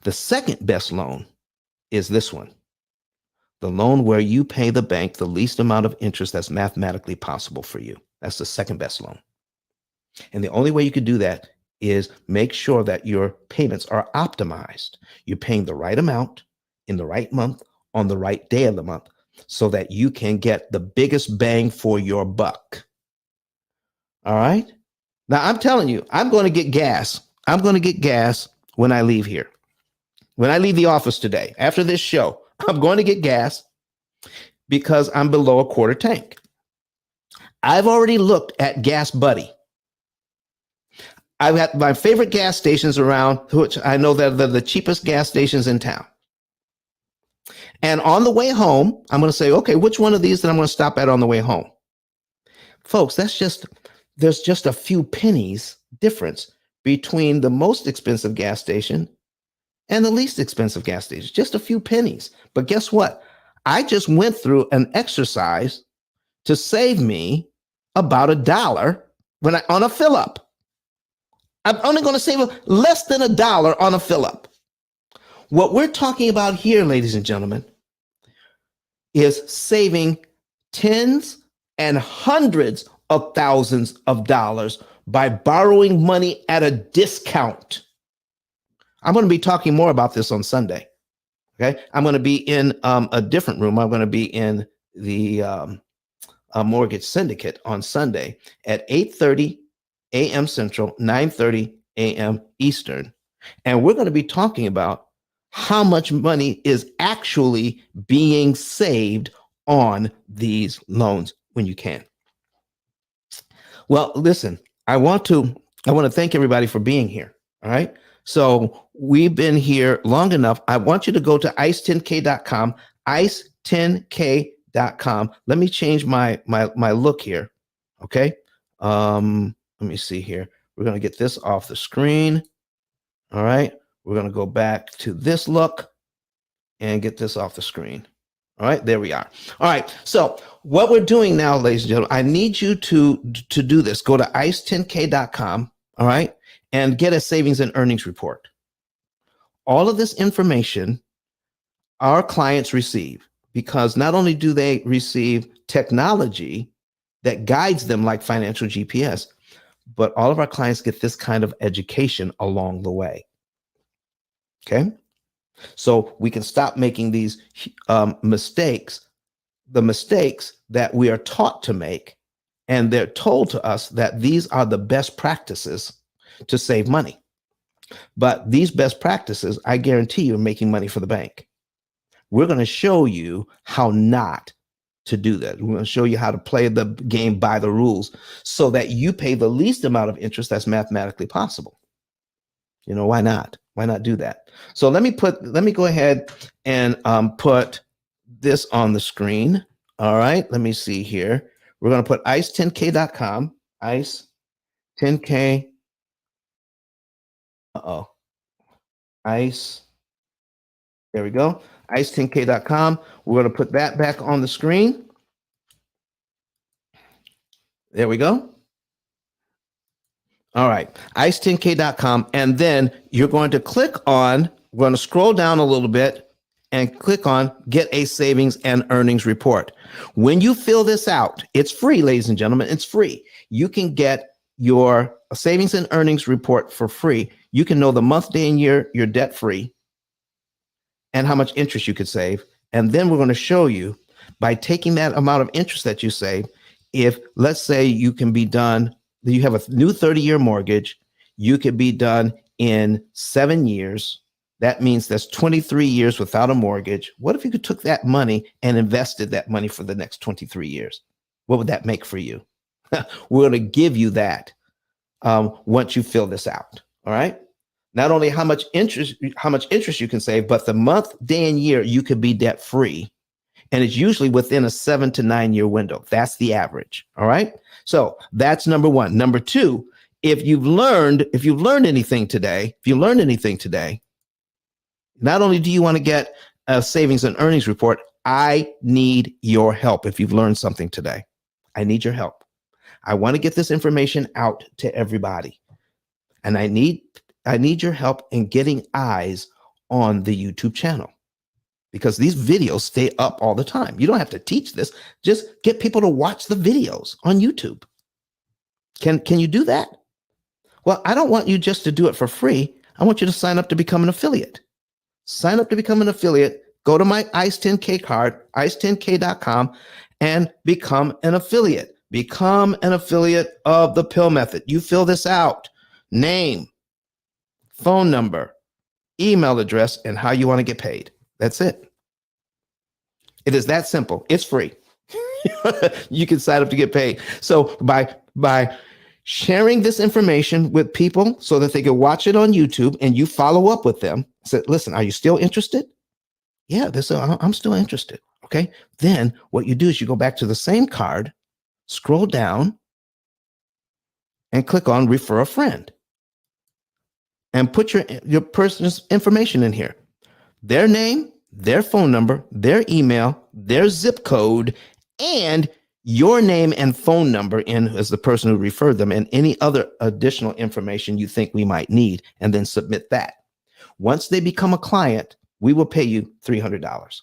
The second best loan is this one. The loan where you pay the bank the least amount of interest that's mathematically possible for you. That's the second best loan. And the only way you can do that is make sure that your payments are optimized. You're paying the right amount in the right month on the right day of the month so that you can get the biggest bang for your buck. All right. Now, I'm telling you, I'm going to get gas. I'm going to get gas when I leave here. When I leave the office today, after this show, I'm going to get gas because I'm below a quarter tank. I've already looked at Gas Buddy. I've got my favorite gas stations around, which I know that they're the cheapest gas stations in town. And on the way home, I'm going to say, okay, which one of these that I'm going to stop at on the way home? Folks, there's just a few pennies difference between the most expensive gas station and the least expensive gas station. Just a few pennies. But guess what? I just went through an exercise to save me about $1 on a fill up. I'm only going to save less than $1 on a fill up. What we're talking about here, ladies and gentlemen, is saving tens and hundreds of thousands of dollars by borrowing money at a discount. I'm going to be talking more about this on Sunday. Okay. I'm going to be in a different room. I'm going to be in the mortgage syndicate on Sunday at 8:30 a.m. Central, 9:30 a.m. Eastern. And we're going to be talking about how much money is actually being saved on these loans when you can. Well, listen, I want to thank everybody for being here. All right. So we've been here long enough. I want you to go to ice10k.com, ice10k.com. Let me change my look here. Okay. Let me see here. We're going to get this off the screen. All right. We're going to go back to this look and get this off the screen. All right, there we are. All right, so what we're doing now, ladies and gentlemen, I need you to do this. Go to ice10k.com, all right, and get a savings and earnings report. All of this information our clients receive, because not only do they receive technology that guides them like financial GPS, but all of our clients get this kind of education along the way. Okay? So we can stop making these mistakes, the mistakes that we are taught to make, and they're told to us that these are the best practices to save money. But these best practices, I guarantee you, are making money for the bank. We're going to show you how not to do that. We're going to show you how to play the game by the rules so that you pay the least amount of interest that's mathematically possible. You know, why not? Why not do that? So let me go ahead and put this on the screen. All right, let me see here. We're going to put ice10k.com, ice10k. Ice. There we go. Ice10k.com. We're going to put that back on the screen. There we go. All right, ice10k.com. And then you're going to click on, we're going to scroll down a little bit and click on Get a Savings and Earnings Report. When you fill this out, it's free, ladies and gentlemen. It's free. You can get your savings and earnings report for free. You can know the month, day, and year you're debt free and how much interest you could save. And then we're going to show you, by taking that amount of interest that you save, if, let's say, you can be done, you have a new 30-year mortgage, you could be done in 7 years. That means that's 23 years without a mortgage. What if you could took that money and invested that money for the next 23 years? What would that make for you? We're going to give you that once you fill this out. All right. Not only how much interest you can save, but the month, day, and year you could be debt free. And it's usually within a 7 to 9 year window. That's the average. All right. So that's number one. Number two, if you've learned anything today, not only do you want to get a savings and earnings report, I need your help. If you've learned something today, I need your help. I want to get this information out to everybody. And I need your help in getting eyes on the YouTube channel, because these videos stay up all the time. You don't have to teach this. Just get people to watch the videos on YouTube. Can you do that? Well, I don't want you just to do it for free. I want you to sign up to become an affiliate. Sign up to become an affiliate. Go to my ICE 10K card, ice10k.com, and become an affiliate. Become an affiliate of the P.I.L.L method. You fill this out: name, phone number, email address, and how you want to get paid. That's it. It is that simple. It's free. You can sign up to get paid. So by sharing this information with people so that they can watch it on YouTube, and you follow up with them, say, listen, are you still interested? Yeah, I'm still interested. Okay. Then what you do is you go back to the same card, scroll down, and click on refer a friend, and put your person's information in here: their name, their phone number, their email, their zip code, and your name and phone number in as the person who referred them, and any other additional information you think we might need, and then submit that. Once they become a client, we will pay you $300.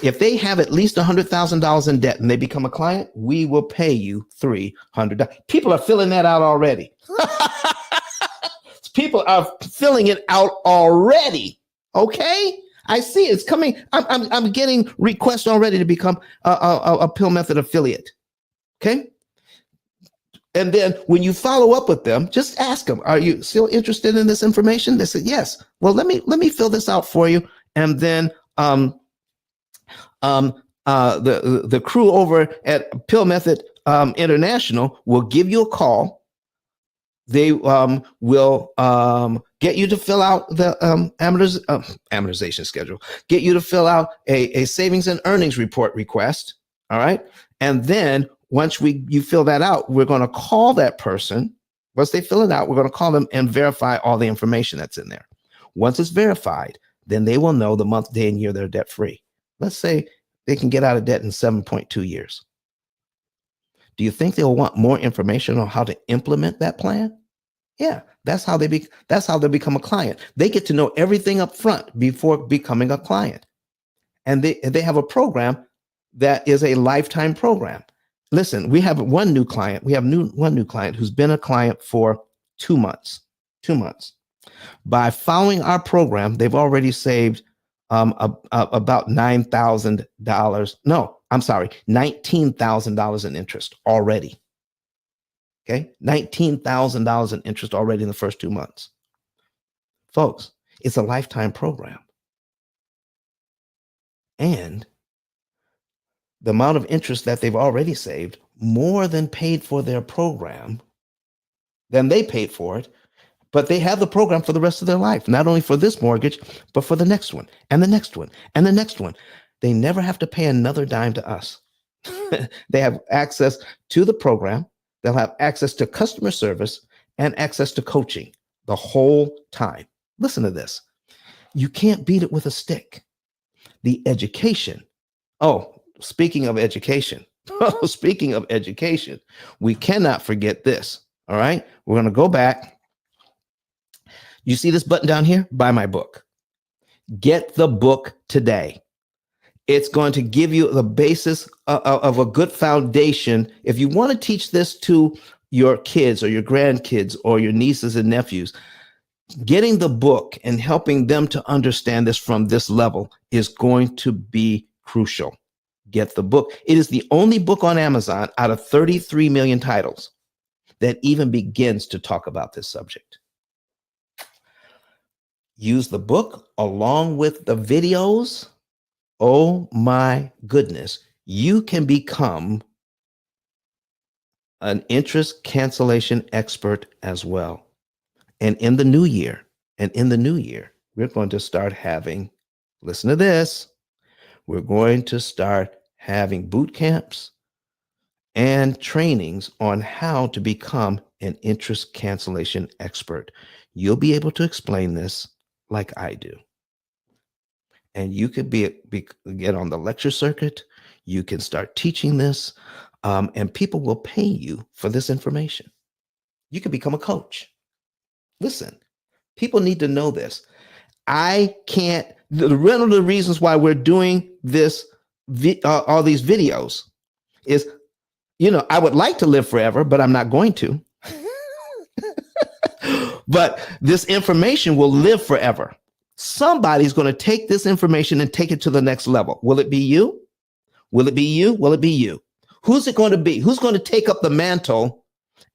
If they have at least $100,000 in debt and they become a client, we will pay you $300. People are filling that out already. People are filling it out already. Okay, I see it's coming. I'm getting requests already to become a P.I.L.L method affiliate. Okay, and then when you follow up with them, just ask them, "Are you still interested in this information?" They said, "Yes." Well, let me fill this out for you, and then the crew over at P.I.L.L Method International will give you a call. They will get you to fill out the amortization schedule, get you to fill out a savings and earnings report request. All right. And then once you fill that out, we're going to call that person. Once they fill it out, we're going to call them and verify all the information that's in there. Once it's verified, then they will know the month, day, and year they're debt free. Let's say they can get out of debt in 7.2 years. Do you think they'll want more information on how to implement that plan? Yeah, that's how they become a client. They get to know everything up front before becoming a client. And they have a program that is a lifetime program. Listen, we have one new client. We have one new client who's been a client for 2 months. 2 months. By following our program, they've already saved about $9,000. No, I'm sorry, $19,000 in interest already. Okay, $19,000 in interest already in the first 2 months. Folks, it's a lifetime program. And the amount of interest that they've already saved more than paid for their program, than they paid for it. But they have the program for the rest of their life, not only for this mortgage, but for the next one, and the next one, and the next one. They never have to pay another dime to us. They have access to the program. They'll have access to customer service and access to coaching the whole time. Listen to this. You can't beat it with a stick. The education. Oh, speaking of education, we cannot forget this. All right. We're going to go back. You see this button down here? Buy my book. Get the book today. It's going to give you the basis of a good foundation. If you want to teach this to your kids or your grandkids or your nieces and nephews, getting the book and helping them to understand this from this level is going to be crucial. Get the book. It is the only book on Amazon out of 33 million titles that even begins to talk about this subject. Use the book along with the videos. Oh my goodness, you can become an interest cancellation expert as well. And in the new year, we're going to start having, listen to this, we're going to start having boot camps and trainings on how to become an interest cancellation expert. You'll be able to explain this like I do. And you could get on the lecture circuit. You can start teaching this, and people will pay you for this information. You can become a coach. Listen, people need to know this. I can't, one of the reasons why we're doing this, all these videos is, I would like to live forever, but I'm not going to. But this information will live forever. Somebody's going to take this information and take it to the next level. Will it be you? Will it be you? Will it be you? Who's it going to be? Who's going to take up the mantle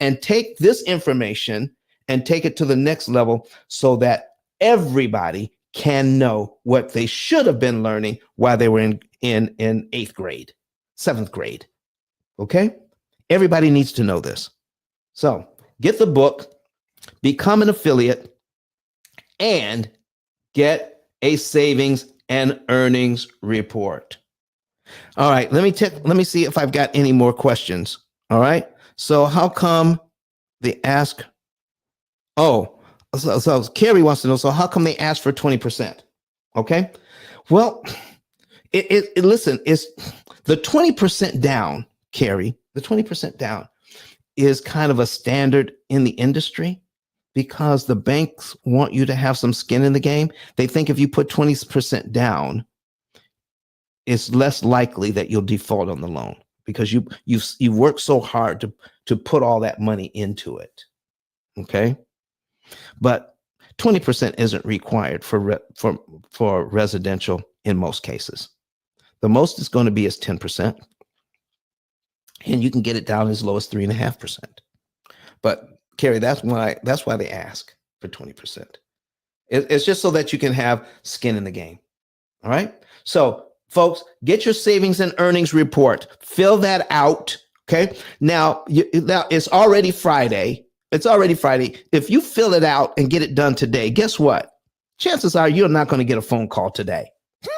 and take this information and take it to the next level so that everybody can know what they should have been learning while they were in 8th grade, 7th grade? Okay? Everybody needs to know this. So get the book, become an affiliate, and get a savings and earnings report. All right, let me see if I've got any more questions. All right. So how come they ask? Oh, so Carrie wants to know. So how come they ask for 20%? Okay. Well, listen, it's the 20% down, Carrie. The 20% down is kind of a standard in the industry because the banks want you to have some skin in the game. They think if you put 20% down, it's less likely that you'll default on the loan because you've worked so hard to put all that money into it. Okay. But 20% isn't required for residential in most cases. The most it's going to be is 10%. And you can get it down as low as 3.5%. But Carrie, that's why they ask for 20%. It's just so that you can have skin in the game. All right. So folks, get your savings and earnings report. Fill that out. Okay. Now it's already Friday. If you fill it out and get it done today, guess what? Chances are you're not going to get a phone call today.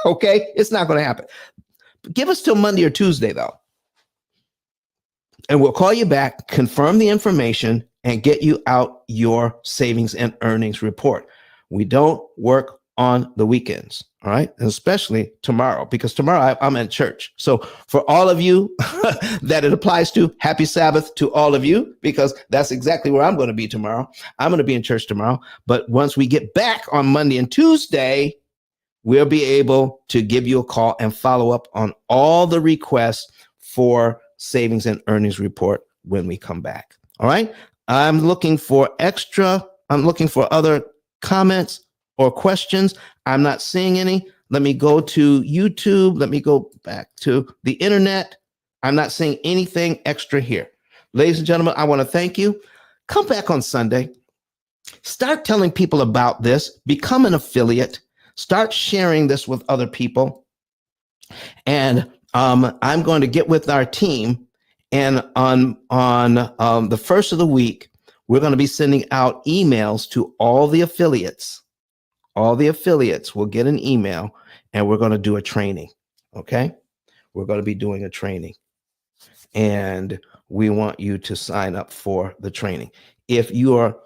Okay. It's not going to happen. Give us till Monday or Tuesday though. And we'll call you back, confirm the information, and get you out your savings and earnings report. We don't work on the weekends, all right? And especially tomorrow, because tomorrow I'm at church. So for all of you that it applies to, happy Sabbath to all of you, because that's exactly where I'm going to be tomorrow. I'm going to be in church tomorrow. But once we get back on Monday and Tuesday, we'll be able to give you a call and follow up on all the requests for savings and earnings report when we come back. All right. I'm looking for other comments or questions. I'm not seeing any. Let me go to YouTube. Let me go back to the internet. I'm not seeing anything extra here. Ladies and gentlemen, I want to thank you. Come back on Sunday. Start telling people about this. Become an affiliate. Start sharing this with other people. And I'm going to get with our team, and on the first of the week, we're going to be sending out emails to all the affiliates. All the affiliates will get an email, and we're going to do a training. Okay, we're going to be doing a training, and we want you to sign up for the training. If you are,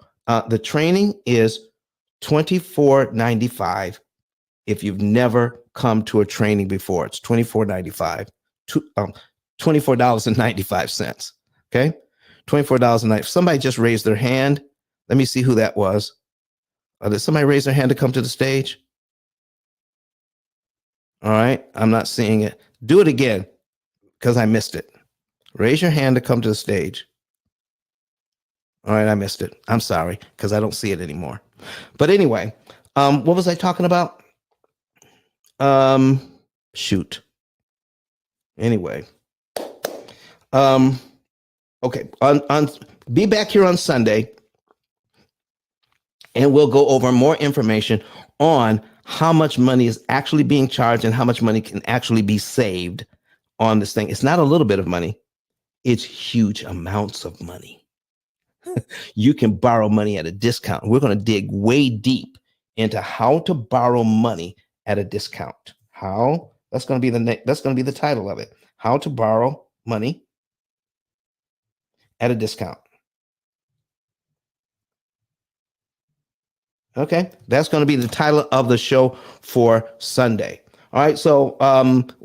the training is $24.95. If you've never come to a training before, it's $24.95, $24.95. Okay, $24.95. Somebody just raised their hand. Let me see who that was. Did somebody raise their hand to come to the stage? All right, I'm not seeing it. Do it again because I missed it. Raise your hand to come to the stage. All right, I missed it. I'm sorry because I don't see it anymore. But anyway, what was I talking about? Shoot. Anyway, okay. Be back here on Sunday, and we'll go over more information on how much money is actually being charged and how much money can actually be saved on this thing. It's not a little bit of money; it's huge amounts of money. you can borrow money at a discount. We're going to dig way deep into how to borrow money at a discount. How? That's going to be that's going to be the title of it. How to borrow money at a discount. Okay, that's going to be the title of the show for Sunday. All right, so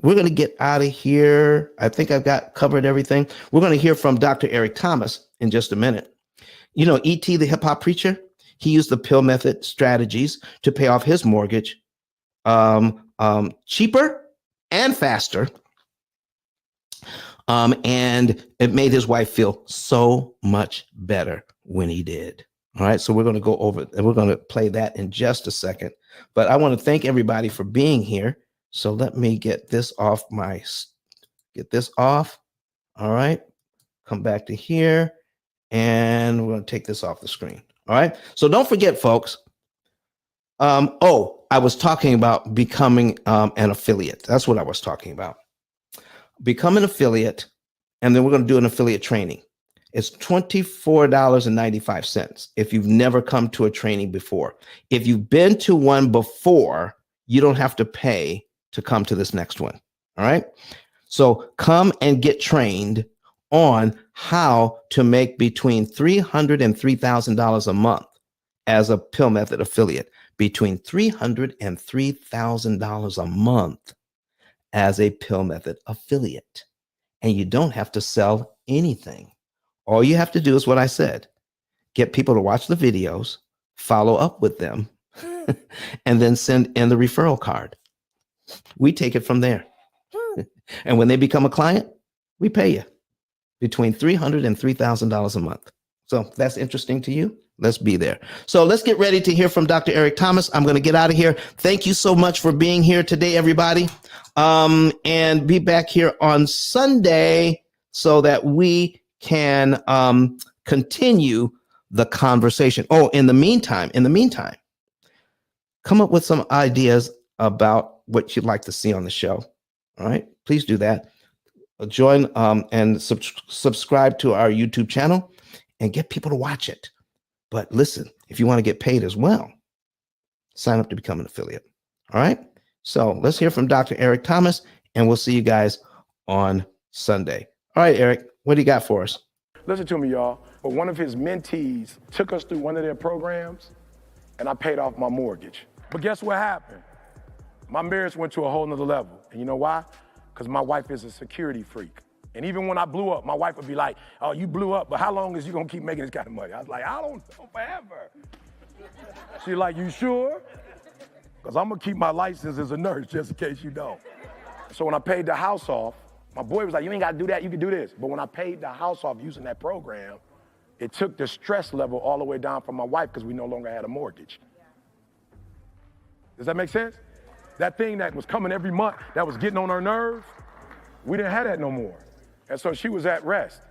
we're going to get out of here. I think I've got covered everything. We're going to hear from Dr. Eric Thomas in just a minute. You know, E.T., the hip hop preacher, he used the P.I.L.L method strategies to pay off his mortgage cheaper and faster. And it made his wife feel so much better when he did. All right, so we're going to go over and we're going to play that in just a second. But I want to thank everybody for being here. So let me get this off All right, come back to here and we're going to take this off the screen. All right, so don't forget, folks. I was talking about becoming an affiliate. That's what I was talking about. Become an affiliate, and then we're going to do an affiliate training. It's $24.95 if you've never come to a training before. If you've been to one before, you don't have to pay to come to this next one. All right. So come and get trained on how to make between $300 and $3,000 a month as a P.I.L.L method affiliate. Between $300 and $3,000 a month as a P.I.L.L method affiliate. And you don't have to sell anything. All you have to do is what I said. Get people to watch the videos, follow up with them, and then send in the referral card. We take it from there. And when they become a client, we pay you between $300 and $3,000 a month. So if that's interesting to you, let's be there. So let's get ready to hear from Dr. Eric Thomas. I'm going to get out of here. Thank you so much for being here today, everybody. And be back here on Sunday so that we can continue the conversation. Oh, in the meantime, come up with some ideas about what you'd like to see on the show. All right, please do that. Join and subscribe to our YouTube channel and get people to watch it. But listen, if you want to get paid as well, sign up to become an affiliate. All right. So let's hear from Dr. Eric Thomas, and we'll see you guys on Sunday. All right, Eric, what do you got for us? Listen to me, y'all. But one of his mentees took us through one of their programs, and I paid off my mortgage. But guess what happened? My marriage went to a whole nother level. And you know why? Because my wife is a security freak. And even when I blew up, my wife would be like, oh, you blew up, but how long is you gonna keep making this kind of money? I was like, I don't know, forever. She's like, you sure? Because I'm gonna keep my license as a nurse just in case you don't. So when I paid the house off, my boy was like, you ain't gotta do that, you can do this. But when I paid the house off using that program, it took the stress level all the way down for my wife because we no longer had a mortgage. Does that make sense? That thing that was coming every month, that was getting on her nerves, we didn't have that no more. And so she was at rest.